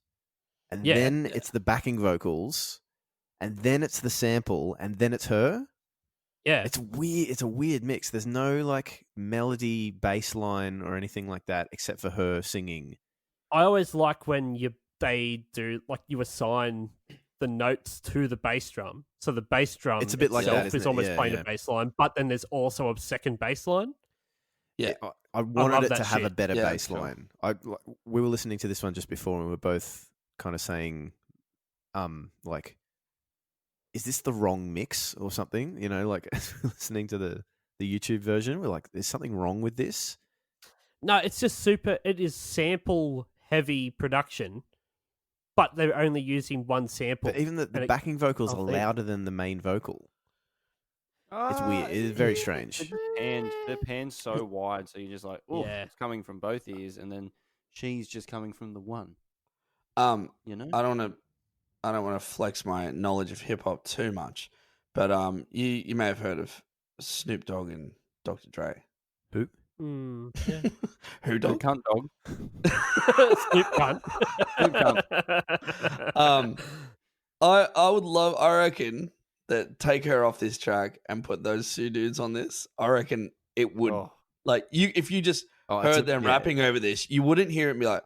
S2: and
S1: Yeah.
S2: then it's the backing vocals, and then it's the sample, and then it's her.
S1: Yeah.
S2: It's weird. It's a weird mix. There's no like melody, bass line, or anything like that, except for her singing.
S1: I always like when they do, like, you assign the notes to the bass drum. So the bass drum
S2: It's a bit like that,
S1: itself
S2: isn't
S1: is
S2: it?
S1: almost
S2: Yeah,
S1: playing
S2: yeah.
S1: a bass line, but then there's also a second bass line.
S4: Yeah.
S2: I wanted
S1: love
S2: it
S1: that
S2: to have a
S1: shit.
S2: better
S4: Yeah,
S2: bass
S4: sure.
S2: line. We were listening to this one just before, and we were both kind of saying, like, is this the wrong mix or something? You know, like listening to the YouTube version, we're like, there's something wrong with this.
S1: No, it's just it is sample heavy production, but they're only using one sample.
S2: But even the
S1: And
S2: backing vocals are
S1: I'll think-
S2: louder than the main vocal. It's weird. It is very strange.
S3: And they're panned so wide, so you're just like, oh,
S1: Yeah.
S3: it's coming from both ears, and then she's just coming from the one. You know?
S4: I don't want to flex my knowledge of hip hop too much, but you may have heard of Snoop Dogg and Dr. Dre.
S2: Who?
S1: Yeah.
S4: Who
S3: The
S4: dog?
S3: cunt dog.
S1: Snoop cunt.
S4: I would love. I reckon that take her off this track and put those two dudes on this. I reckon it would
S3: Oh.
S4: like you if you just
S2: it's
S4: heard them rapping over this, you wouldn't hear it and be like,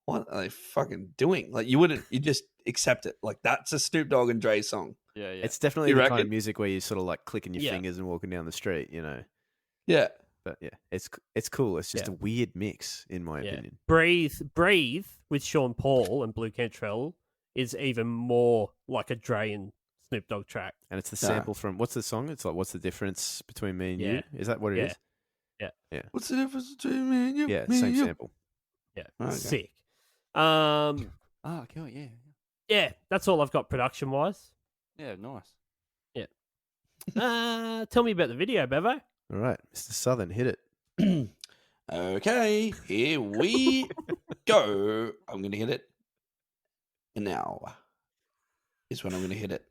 S4: "What are they fucking doing?" Like you wouldn't. You just accept it. Like that's a Snoop Dogg and Dre song.
S3: Yeah, yeah.
S2: It's definitely
S4: You
S2: the kind of
S4: reckon?
S2: music where you sort of like clicking your
S1: Yeah.
S2: fingers and walking down the street, you know.
S4: Yeah.
S2: But yeah, it's cool. It's just
S1: Yeah.
S2: a weird mix, in my
S1: Yeah.
S2: opinion.
S1: Breathe with Sean Paul and Blu Cantrell is even more like a Dre and Snoop Dogg track.
S2: And it's the
S4: Yeah.
S2: sample from what's the song? It's like, what's the difference between me and
S1: Yeah.
S2: you? Is that what it is?
S4: What's the difference between me and you?
S2: Yeah,
S4: Me
S2: same
S4: and you?
S2: sample.
S1: Yeah,
S4: Okay.
S1: sick.
S3: Ah, cool, yeah.
S1: Yeah, that's all I've got production wise.
S3: Yeah, nice.
S1: Tell me about the video, Bevo.
S2: All right, Mr. Southern, hit it.
S4: Okay, here we go. I'm going to hit it. And now is when I'm going to hit it.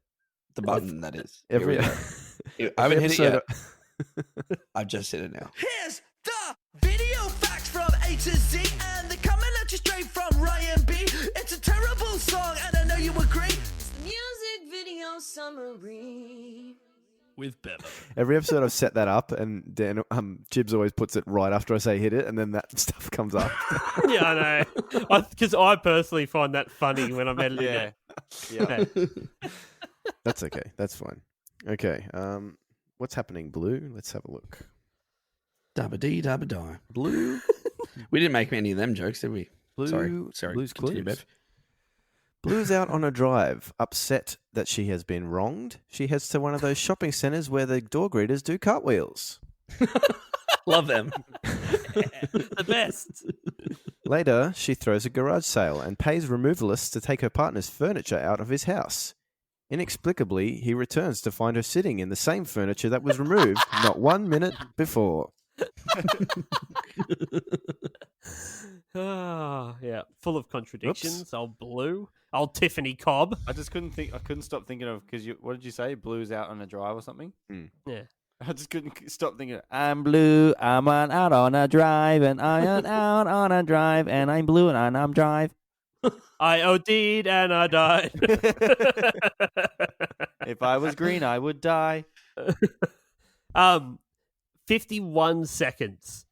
S4: The button, that is. Here
S2: Every
S4: we go. I haven't hit it yet. I've just hit it now.
S5: Here's the video facts from A to Z, and they're coming at you straight from Ryan B. It's a terrible song, and I know you agree. It's the music video summary.
S1: With Bevo.
S2: Every episode I've set that up, and Dan Jibs always puts it right after I say hit it, and then that stuff comes up.
S1: Yeah, I know. Because I personally find that funny when I'm editing
S3: Yeah.
S1: it.
S3: Yeah.
S2: That's okay. That's fine. Okay. What's happening, Blue? Let's have a look.
S4: Dabba dee dabba die.
S2: Blue.
S4: We didn't make many of them jokes, did we?
S2: Blue.
S4: Sorry.
S2: Blue's
S4: Continue,
S2: Clues.
S4: Bev.
S2: Blue's out on a drive, upset that she has been wronged. She heads to one of those shopping centres where the door greeters do cartwheels.
S4: Love them.
S1: The best.
S2: Later, she throws a garage sale and pays removalists to take her partner's furniture out of his house. Inexplicably, he returns to find her sitting in the same furniture that was removed not 1 minute before.
S1: Yeah, full of contradictions. Old Blue. Old Tiffany Cobb.
S3: I just couldn't stop thinking of, because what did you say? Blue's out on a drive or something?
S1: Yeah.
S3: I just couldn't stop thinking, I'm blue, I'm out on a drive, and I am out on a drive, and I'm blue, and I'm drive.
S1: I OD'd and I died.
S3: If I was green, I would die.
S1: 51 seconds.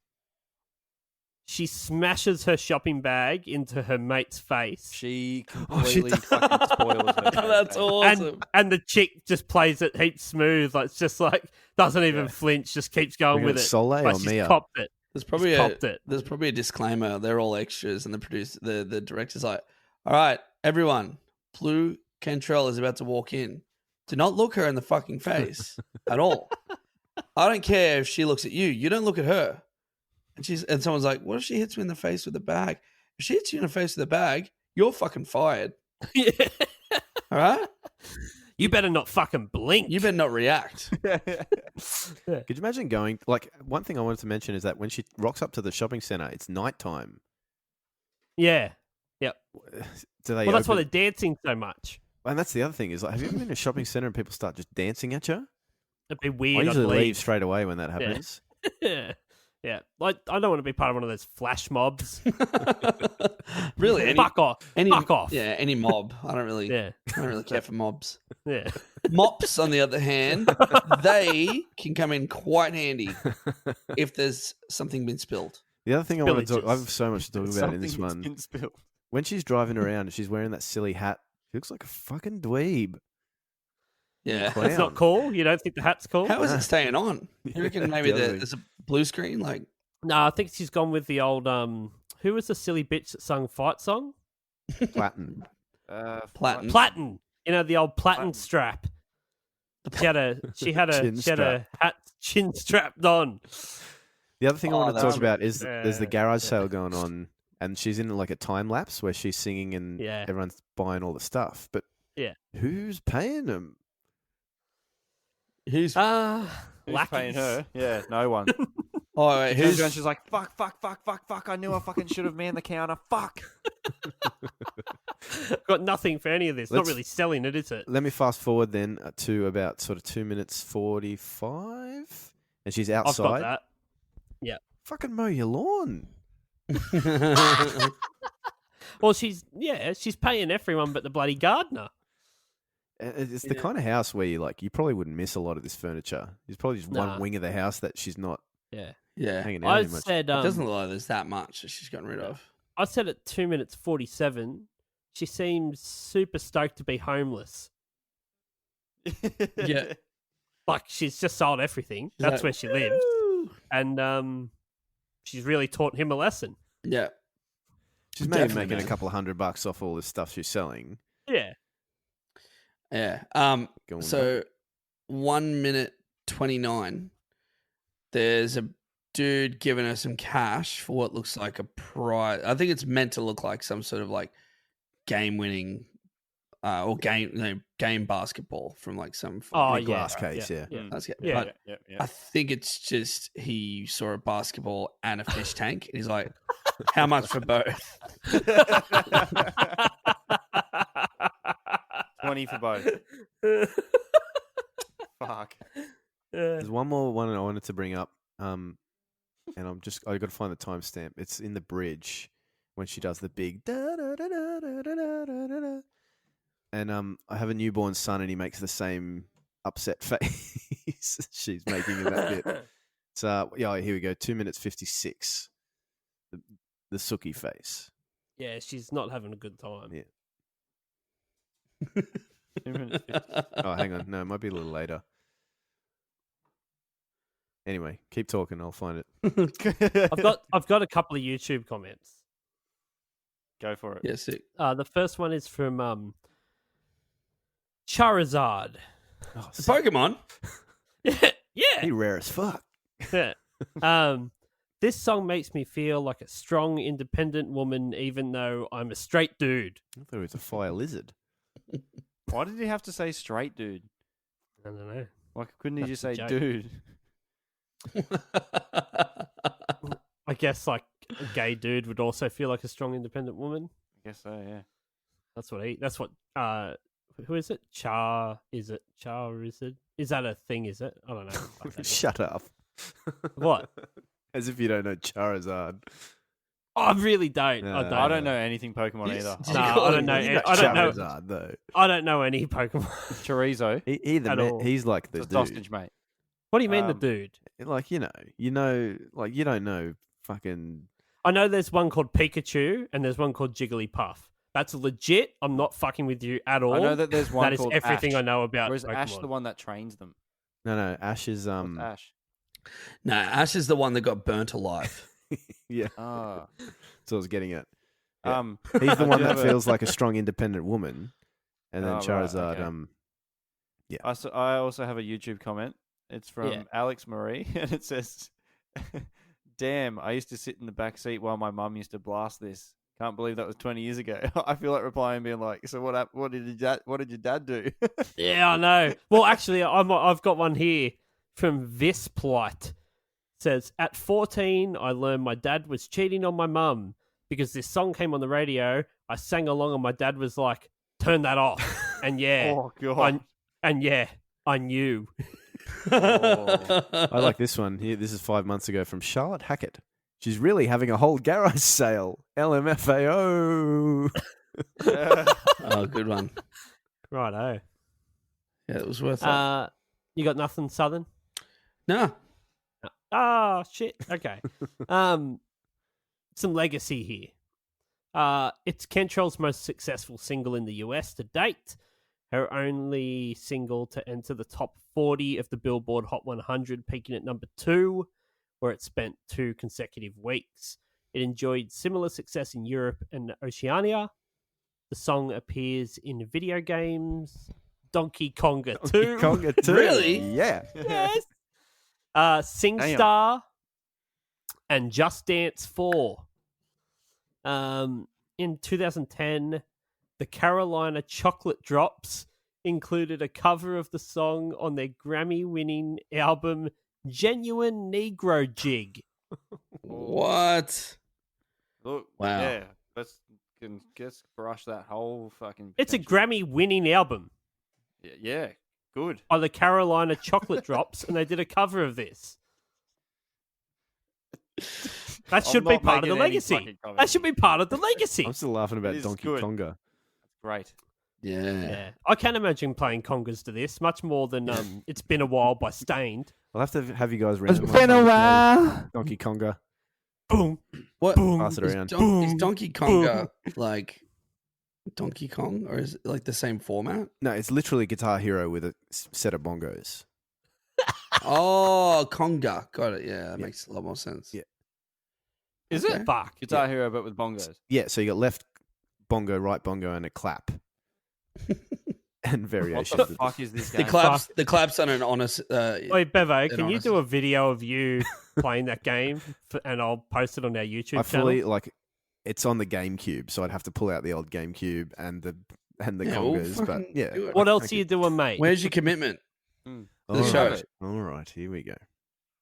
S1: She smashes her shopping bag into her mate's face.
S3: She
S2: Oh, she
S3: completely fucking spoils her.
S4: That's awesome.
S1: And the chick just plays it heaps smooth. Like, it's just like, doesn't even flinch, just keeps going
S2: We
S1: with
S2: got
S1: it.
S2: Soleil
S1: Like,
S2: or
S1: she's
S2: Mia?
S1: copped it.
S4: There's probably
S1: copped it.
S4: there's probably a disclaimer. They're all extras, and the director's like, "All right, everyone, Blu Cantrell is about to walk in. Do not look her in the fucking face at all. I don't care if she looks at you. You don't look at her." And someone's like, "What if she hits me in the face with a bag? If she hits you in the face with a bag, you're fucking fired.
S1: Yeah.
S4: All right,
S1: You better not fucking blink.
S4: you better not react."
S2: Could you imagine going, like, one thing I wanted to mention is that when she rocks up to the shopping centre, it's nighttime.
S1: Yeah. Yep.
S2: Do they?
S1: Well, that's why
S2: open-
S1: they're dancing so much.
S2: And that's the other thing is, like, have you ever been in a shopping center and people start just dancing at you?
S1: It'd be
S2: I
S1: weird.
S2: usually
S1: I'd
S2: leave
S1: leave.
S2: straight away when that happens.
S1: Yeah. Yeah. Like, I don't want to be part of one of those flash mobs.
S4: Really?
S1: Fuck off. Fuck off.
S4: Yeah, any mob. I don't really care for mobs.
S1: Yeah.
S4: Mops, on the other hand, they can come in quite handy if there's something been spilled.
S2: The other thing I want to talk, I
S1: Spillages.
S2: have so much to talk about in this
S3: Something has
S2: one.
S3: been spilled.
S2: When she's driving around and she's wearing that silly hat, she looks like a fucking dweeb.
S4: Yeah.
S2: Clown.
S1: It's not cool. You don't think the hat's cool?
S4: How is it staying on? You reckon maybe
S2: Totally.
S4: there's a blue screen? Like,
S1: No, I think she's gone with the old who was the silly bitch that sung Fight Song?
S2: Platin.
S4: Platin.
S1: Platin. You know, the old platin
S3: Platin.
S1: strap. She had a
S2: Chin
S1: a hat chin strapped on.
S2: The other thing I
S4: Oh,
S2: want to
S4: that's
S2: talk about is there's the
S1: Yeah,
S2: garage
S1: yeah.
S2: sale going on, and she's in like a time lapse where she's singing and
S1: Yeah.
S2: everyone's buying all the stuff. But
S1: Yeah.
S2: who's paying them?
S4: Who's
S3: Who's
S1: Lackeys.
S3: paying her? Yeah, no one.
S4: Oh, wait,
S3: Who's
S4: who's
S3: and she's like, fuck. I knew I fucking should have manned the counter. Fuck.
S1: Got nothing for any of this.
S2: Let's-
S1: Not really selling it, is it?
S2: Let me fast forward then to about sort of 2 minutes 45, and she's
S1: I've got
S2: outside.
S1: that.
S2: Fucking mow your lawn.
S1: Well, she's paying everyone but the bloody gardener.
S2: It's the
S1: Yeah.
S2: kind of house where you probably wouldn't miss a lot of this furniture. There's probably just
S1: Nah.
S2: one wing of the house that she's not
S1: Yeah.
S4: yeah.
S2: hanging out
S1: I
S2: in much.
S1: said
S4: It doesn't look like there's that much that she's gotten rid of.
S1: I said at 2 minutes 47. She seems super stoked to be homeless.
S4: Yeah.
S1: Like she's just sold everything.
S4: She's
S1: That's
S4: like,
S1: where she lives,
S4: "Woo."
S1: and she's really taught him a lesson.
S4: Yeah.
S2: She's maybe
S4: Definitely,
S2: making
S4: man.
S2: a couple of $100 off all this stuff she's selling.
S1: Yeah.
S4: Yeah.
S2: Go on,
S4: So 1 minute 29. There's a dude giving her some cash for what looks like a prize. I think it's meant to look like some sort of like game winning or game basketball from like some
S1: Oh,
S2: big
S1: yeah.
S2: glass case, yeah.
S1: Yeah.
S4: That's it.
S1: Yeah.
S4: But
S3: Yeah.
S4: I think it's just he saw a basketball and a fish tank. And he's like, how much for both?
S3: 20 for both. Fuck.
S2: There's one more one I wanted to bring up, and I got to find the timestamp. It's in the bridge when she does the big da da da da da da da da da. And I have a newborn son, and he makes the same upset face she's making in that bit. So here we go. 2 minutes 56. The Sookie face.
S1: Yeah, she's not having a good time.
S2: Yeah. Oh, hang on. No, it might be a little later. Anyway, keep talking. I'll find it.
S1: I've got a couple of YouTube comments.
S3: Go for it.
S4: Yeah, sick.
S1: The first one is from Charizard.
S2: Oh,
S4: The Pokemon.
S1: Yeah.
S2: he rare as fuck.
S1: Yeah. This song makes me feel like a strong, independent woman, even though I'm a straight dude.
S2: I thought it was a fire lizard.
S3: Why did he have to say straight dude?
S1: I don't know.
S3: Why couldn't he
S1: That's
S3: just
S1: the
S3: say
S1: joke.
S3: dude?
S1: I guess like a gay dude would also feel like a strong, independent woman.
S3: I guess so, yeah.
S1: That's what who is it? Is it? Is that a thing, is it? I don't know. Fuck that.
S2: Shut up.
S1: What?
S2: As if you don't know Charizard.
S1: I really don't.
S2: No.
S1: I
S3: I
S1: don't.
S3: don't know anything Pokemon
S4: Yes.
S3: either.
S1: No,
S4: call
S1: I
S4: him-
S1: don't know.
S2: You know
S1: I don't know.
S2: Charizard, though.
S1: I don't know any Pokemon.
S3: Chorizo.
S2: At
S1: all.
S2: He's like the
S3: It's a
S2: dude.
S3: sausage, mate.
S1: What do you mean, the
S3: Um,
S1: dude?
S2: Like, you don't know fucking...
S1: I know there's one called Pikachu and there's one called Jigglypuff. That's legit. I'm not fucking with you at all.
S3: I know that there's one
S1: That is
S3: called
S1: everything
S3: Ash.
S1: I know about
S3: Or is
S1: Pokemon.
S3: Ash the one that trains them?
S2: No, Ash is...
S3: What's Ash?
S4: No, Ash is the one that got burnt alive.
S2: Yeah,
S3: Ah.
S2: that's what I was getting at. Yeah.
S3: He's
S2: He's the one that feels like a strong, independent woman. And then
S3: Oh, right,
S2: Charizard,
S3: okay. I also have a YouTube comment. It's from
S1: Yeah.
S3: Alex Marie, and it says, "Damn, I used to sit in the back seat while my mum used to blast this. Can't believe that was 20 years ago." I feel like replying and being like, "So what did your dad do?"
S1: Yeah, I know. Well, actually, I've got one here from Visplight. Says, at 14, I learned my dad was cheating on my mum. because this song came on the radio. I sang along, and my dad was like, "Turn that off." And yeah,
S3: Oh god.
S1: I knew.
S3: Oh.
S2: I like this one. Here, this is 5 months ago from Charlotte Hackett. She's really having a whole garage sale. LMFAO.
S4: Oh, good one.
S1: Righto.
S4: Yeah, it was worth it.
S1: You got nothing, Southern?
S4: No.
S1: Oh shit. Okay. Some legacy here. It's Cantrell's most successful single in the US to date. Her only single to enter the top 40 of the Billboard Hot 100, peaking at number 2, where it spent 2 consecutive weeks. It enjoyed similar success in Europe and Oceania. The song appears in video games, Donkey Konga 2.
S2: Donkey Konga 2.
S4: Really?
S2: Yeah.
S1: Yes. SingStar and Just Dance 4. In 2010, the Carolina Chocolate Drops included a cover of the song on their Grammy-winning album Genuine Negro Jig.
S4: What?
S3: Look,
S4: Wow.
S3: Yeah, let's can just brush that whole fucking.
S1: It's a
S3: potential.
S1: Grammy-winning album
S3: Yeah, good.
S1: by the Carolina Chocolate Drops, and they did a cover of this. That should be
S3: not
S1: part of the
S3: making any
S1: legacy.
S3: fucking comment.
S1: That should be part of the legacy.
S2: I'm still laughing about
S3: It is
S2: Donkey
S3: good.
S2: Konga.
S3: Great.
S4: Yeah.
S1: Yeah, I can't imagine playing congas to this much more than It's Been a While by Stained.
S2: I'll have to have you guys
S6: It's
S2: random
S6: been a while.
S2: Donkey Konga.
S1: Boom,
S4: What
S1: boom.
S2: Pass it
S4: is,
S2: around.
S4: is Donkey Konga like Donkey Kong, or is it like the same format?
S2: No, it's literally Guitar Hero with a set of bongos.
S4: Oh, Conga. Got it. Yeah, that makes a lot more sense.
S2: Yeah.
S3: Is
S4: Okay.
S3: it
S1: Fuck.
S3: Guitar Hero but with bongos?
S2: Yeah, so you got left bongo, right bongo, and a clap. And
S3: What
S2: variations.
S3: the
S2: of
S3: fuck is this
S4: The
S3: game?
S4: the claps on an honest.
S1: Wait, Bevo,
S4: in
S1: can you
S4: honesty.
S1: do a video of you playing that game, and I'll post it on our YouTube
S2: I fully
S1: channel?
S2: like. It's on the GameCube, so I'd have to pull out the old GameCube and the
S4: Yeah, we'll
S2: congas. But
S4: fucking
S2: yeah,
S4: do it.
S1: What else
S2: Thank
S1: are you doing, mate?
S4: Where's your commitment?
S3: Mm.
S2: all
S4: the show?
S2: right. All right, here we go.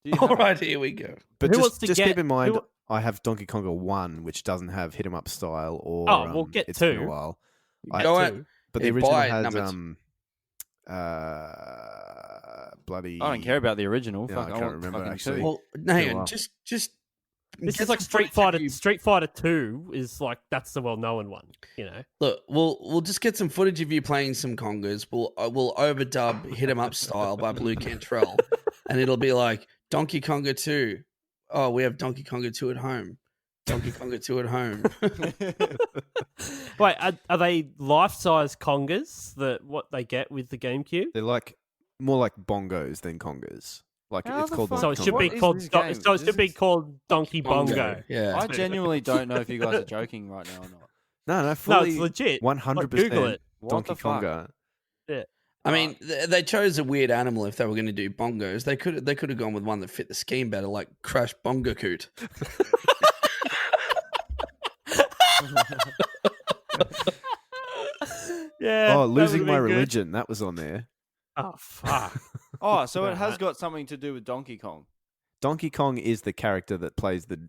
S3: Do you
S4: All
S3: have it?
S4: right, here we go.
S2: But
S1: Who wants to
S2: just
S1: get-
S2: keep in mind,
S1: who-
S2: I have Donkey Konga 1, which doesn't have Hit 'em Up style or.
S1: Oh, we'll get
S2: It's Been
S1: two.
S2: a while.
S4: Go
S1: Two.
S4: out.
S2: But the
S4: Yeah,
S2: original
S4: buy
S2: has
S4: number
S2: bloody.
S3: I don't care about the original.
S2: Yeah,
S3: Fuck,
S2: I can't
S3: want
S2: remember,
S3: fucking
S2: actually.
S3: two.
S4: Well,
S2: a
S4: hang on.
S2: while.
S4: Just.
S1: This
S4: get
S1: is like
S4: some footage of you-
S1: Street Fighter 2 is like, that's the well-known one, you know?
S4: Look, we'll just get some footage of you playing some congas. We'll overdub "Hit 'Em Up" style by Blu Cantrell, and it'll be like Donkey Konga 2. Oh, we have Donkey Konga 2 at home. Donkey Konga 2 at home.
S1: Wait, are they life-size congas, what they get with the GameCube?
S2: They're like more like bongos than congas. Like
S3: How
S2: it's
S3: the
S2: called.
S3: fuck-
S1: So
S2: Donkey
S1: it should
S2: Konga.
S1: be
S3: What is
S1: called
S3: this game?
S1: so it should be called Donkey Bongo.
S4: Yeah.
S3: I genuinely don't know if you guys are joking right now or not.
S2: No,
S1: No,
S2: fully
S1: it's legit.
S2: 100%.
S1: Like, Google it.
S3: What
S2: Donkey
S3: the fuck?
S2: Konga.
S4: I mean, they chose a weird animal if they were going to do bongos. They could have gone with one that fit the scheme better, like Crash Bongo Coot.
S1: Yeah.
S2: Oh,
S1: that
S2: losing
S1: would've
S2: my
S1: been good.
S2: religion. That was on there.
S1: Oh, fuck.
S3: Oh, so it has got something to do with Donkey Kong.
S2: Donkey Kong is the character that plays the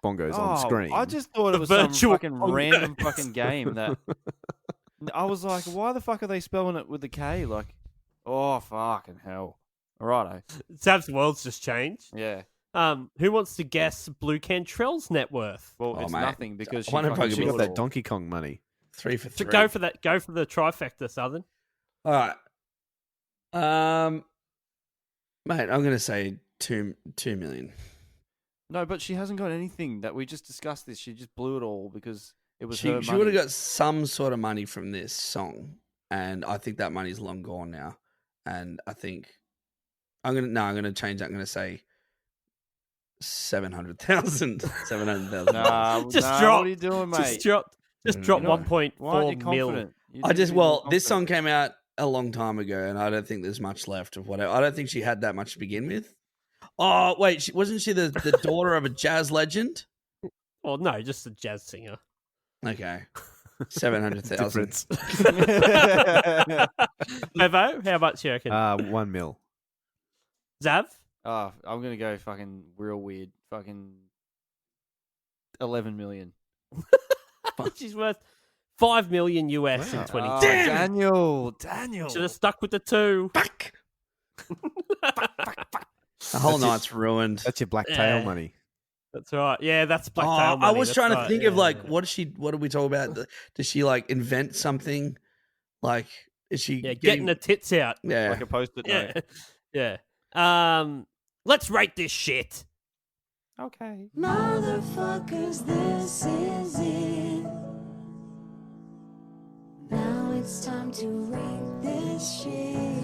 S2: bongos on screen.
S3: I just thought
S1: The
S3: it was some
S1: virtual
S3: fucking
S1: bongos.
S3: random fucking game that. I was like, why the fuck are they spelling it with the K? Like, oh fucking hell! Alrighto,
S1: Sav's world's just changed.
S3: yeah.
S1: Who wants to guess Blu Cantrell's net worth?
S3: Well,
S4: Oh,
S3: it's
S4: mate.
S3: nothing because she
S4: Why don't
S3: fucking
S4: I
S2: She
S4: give
S2: got
S3: blew it
S2: that
S3: all.
S2: Donkey Kong money.
S4: 3 for
S1: So
S4: 3.
S1: go for that. Go for the trifecta, Southern.
S4: All right. Mate, I'm going to say 2 million.
S3: No, but she hasn't got anything. That we just discussed this. She just blew it all because it was
S4: She
S3: her
S4: would
S3: money.
S4: have got some sort of money from this song, and I think that money's long gone now. And I think I'm gonna change that. I'm gonna say 700,000. 700,000.
S3: Nah,
S1: Just
S3: nah,
S1: drop.
S3: What are you doing, mate?
S1: Just drop. Just
S4: Mm.
S1: drop
S3: You're not-
S1: 1.4
S3: Why aren't you
S1: mil.
S3: confident? You
S4: I
S3: didn't
S4: just
S3: seem
S4: well, this song
S3: confident.
S4: came out a long time ago, and I don't think there's much left of whatever. I don't think she had that much to begin with. Oh wait, wasn't she the daughter of a jazz legend?
S1: Well, no, just a jazz singer.
S4: Okay, 700,000.
S2: Difference.
S1: Bevo, how much you reckon?
S2: 1 mil.
S1: Zav?
S3: I'm gonna go fucking real weird. Fucking 11 million.
S1: She's worth $5 million US in
S2: Wow.
S1: 2020.
S3: Oh,
S4: Damn.
S3: Daniel.
S1: Should have stuck with the 2.
S4: Fuck. The whole
S2: That's it.
S4: night's ruined.
S2: That's your black tail
S1: Yeah.
S2: money.
S1: That's right. Yeah, that's black
S4: Oh,
S1: tail money.
S4: I was
S1: That's
S4: trying to
S1: right.
S4: think of
S1: Yeah,
S4: like,
S1: yeah.
S4: what did we talk about? Does she like invent something? Like, is she
S1: Yeah, getting the tits out.
S4: yeah.
S3: Like a post-it note.
S1: Yeah. Yeah. Let's rate this shit.
S3: Okay.
S5: Motherfuckers, this is it. Now it's time to rate this shit.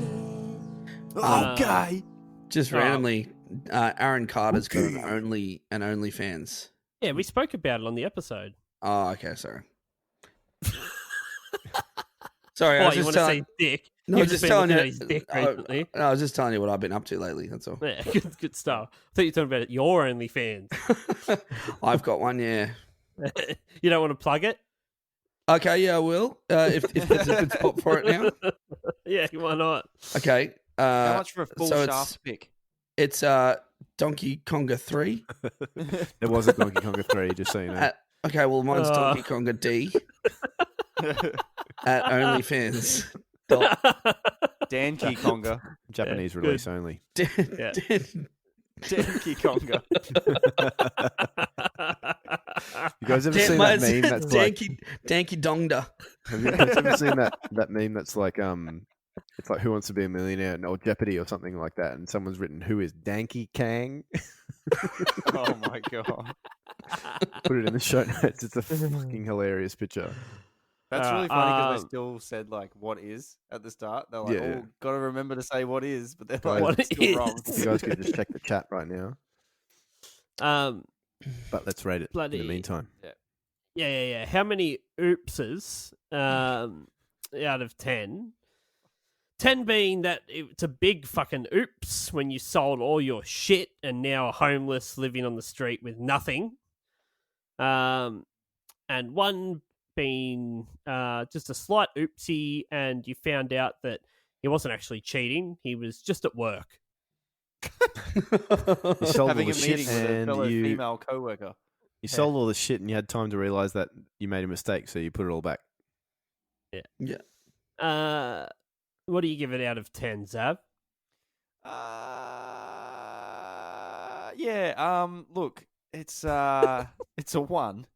S2: Okay.
S4: Just
S1: Oh.
S4: randomly, Aaron Carter's got an OnlyFans.
S1: Yeah, we spoke about it on the episode.
S4: Oh, okay, sorry. Sorry, I
S1: Oh,
S4: was
S1: you
S4: just
S1: want to
S4: telling.
S1: see dick?
S4: No, I
S1: You've
S4: was just
S1: been
S4: telling
S1: looking
S4: you.
S1: at his dick recently.
S4: I was just telling you what I've been up to lately. That's all.
S1: Yeah, good stuff. I thought you were talking about your OnlyFans.
S4: I've got one. Yeah.
S1: You don't want to plug it?
S4: Okay. Yeah, I will. If there's a good spot for it now.
S1: Yeah, why not?
S4: Okay.
S3: How much for a full
S4: so
S3: shaft pick?
S4: It's Donkey Konga 3.
S2: There was a Donkey Konga 3, just so you know.
S4: Okay, well mine's Donkey Konga D at OnlyFans.
S3: Donkey Konga.
S2: Japanese
S1: good.
S2: release only.
S1: Yeah.
S3: Donkey Konga.
S2: You guys ever seen that meme that's like...
S4: Danky Dongda.
S2: Have you guys ever seen that meme that's like... It's like Who Wants to Be a Millionaire or Jeopardy or something like that, and someone's written, "Who is Danky Kang?"
S3: Oh my god.
S2: Put it in the show notes. It's a fucking hilarious picture.
S3: That's really funny because they
S1: um,
S3: still said like "what is" at the start. They're like,
S2: Yeah.
S3: "Oh, got to remember to say what is," but they're
S2: Guys,
S3: like,
S1: What
S3: it's still
S1: is?
S3: wrong.
S2: You guys could just check the chat right now. But let's rate it in
S1: Bloody-
S2: the meantime.
S1: Yeah. How many oopses out of 10? 10 being that it's a big fucking oops when you sold all your shit and now are homeless living on the street with nothing. And 1 being just a slight oopsie and you found out that he wasn't actually cheating. He was just at work.
S2: You sold
S3: Having
S2: all
S3: a
S2: the shit
S3: meeting with a
S2: and
S3: fellow
S2: you
S3: female coworker.
S2: sold all the shit and you had time to realize that you made a mistake, so you put it all back.
S1: What do you give it out of 10, Zav?
S3: Yeah. Look, it's a 1.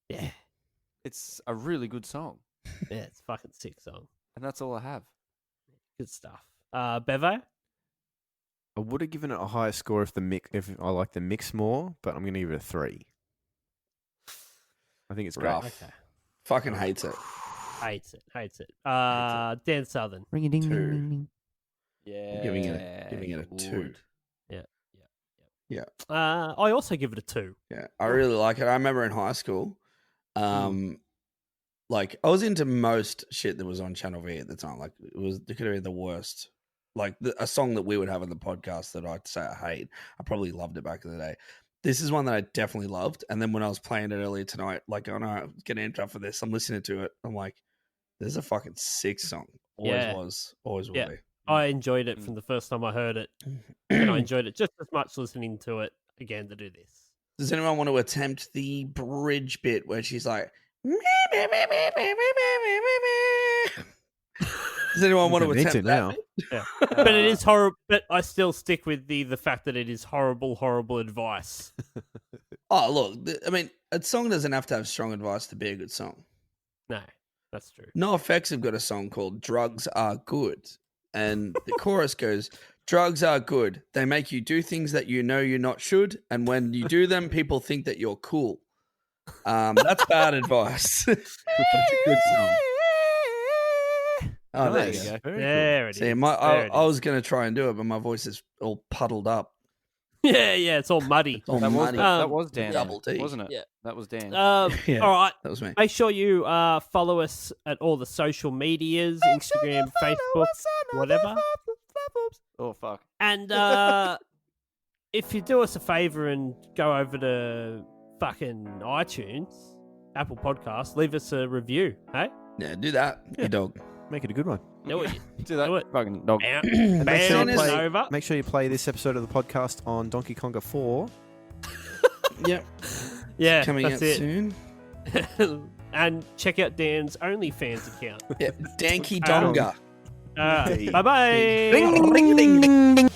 S1: Yeah.
S3: It's a really good song,
S1: Yeah, it's a fucking sick song.
S3: and that's all I have.
S1: Good stuff. Bevo?
S2: I would have given it a higher score if I like the mix more, but I'm going to give it a 3. I think it's great.
S4: Rough.
S1: Okay.
S4: Fucking hates it.
S1: Hates it. Dan Southern.
S3: Ring a ding
S4: Two.
S3: ding ding ding. Yeah,
S4: Giving it a 2.
S1: I also give it a 2.
S4: Yeah, I really like it. I remember in high school, like I was into most shit that was on Channel V at the time. Like it could have been the worst. Like a song that we would have on the podcast that I'd say I hate. I probably loved it back in the day. This is one that I definitely loved. And then when I was playing it earlier tonight, like, oh no, I'm getting amped up for this. I'm listening to it. I'm like, this is a fucking sick song. Always will
S1: Yeah.
S4: be.
S1: I enjoyed it from the first time I heard it. And I enjoyed it just as much listening to it again to do this.
S4: Does anyone want to attempt the bridge bit where she's like, does anyone want to
S2: Need
S4: attempt that?
S2: now.
S1: Yeah. But it is horrible. But I still stick with the fact that it is horrible advice.
S4: Oh, look, I mean, a song doesn't have to have strong advice to be a good song.
S1: No, that's true.
S4: NoFX have got a song called Drugs Are Good. And the chorus goes, drugs are good. They make you do things that you know you're not should. And when you do them, people think that you're cool. That's bad advice. But it's a good song. Oh, there you go.
S1: There it is.
S4: See,
S1: There
S4: I
S1: it
S4: was going to try and do it, but my voice is all puddled up.
S1: Yeah, it's all muddy.
S4: It's all
S3: That was,
S4: muddy.
S3: that was Dan.
S4: Double D.
S3: Wasn't it?
S1: Yeah.
S3: That was Dan.
S4: Yeah,
S1: All right.
S4: that was me.
S1: Make sure you follow us at all the social medias, Instagram, Facebook, whatever.
S3: Oh, fuck.
S1: And if you do us a favor and go over to fucking iTunes, Apple Podcasts, leave us a review, hey?
S4: Yeah, do that, you dog.
S2: Make it a good one.
S1: Do it.
S3: Do that.
S1: Do it.
S3: Fucking dog.
S1: Bam,
S2: make sure
S1: bam,
S2: you
S1: it's
S2: play-
S1: over.
S2: Make sure you play this episode of the podcast on Donkey Konga 4.
S4: Yep.
S1: Yeah,
S4: Coming
S1: that's
S4: out
S1: it.
S4: soon.
S1: And check out Dan's OnlyFans account.
S4: Yeah, Danky Donga.
S1: Bye bye.
S3: Ding, ding, ding, ding.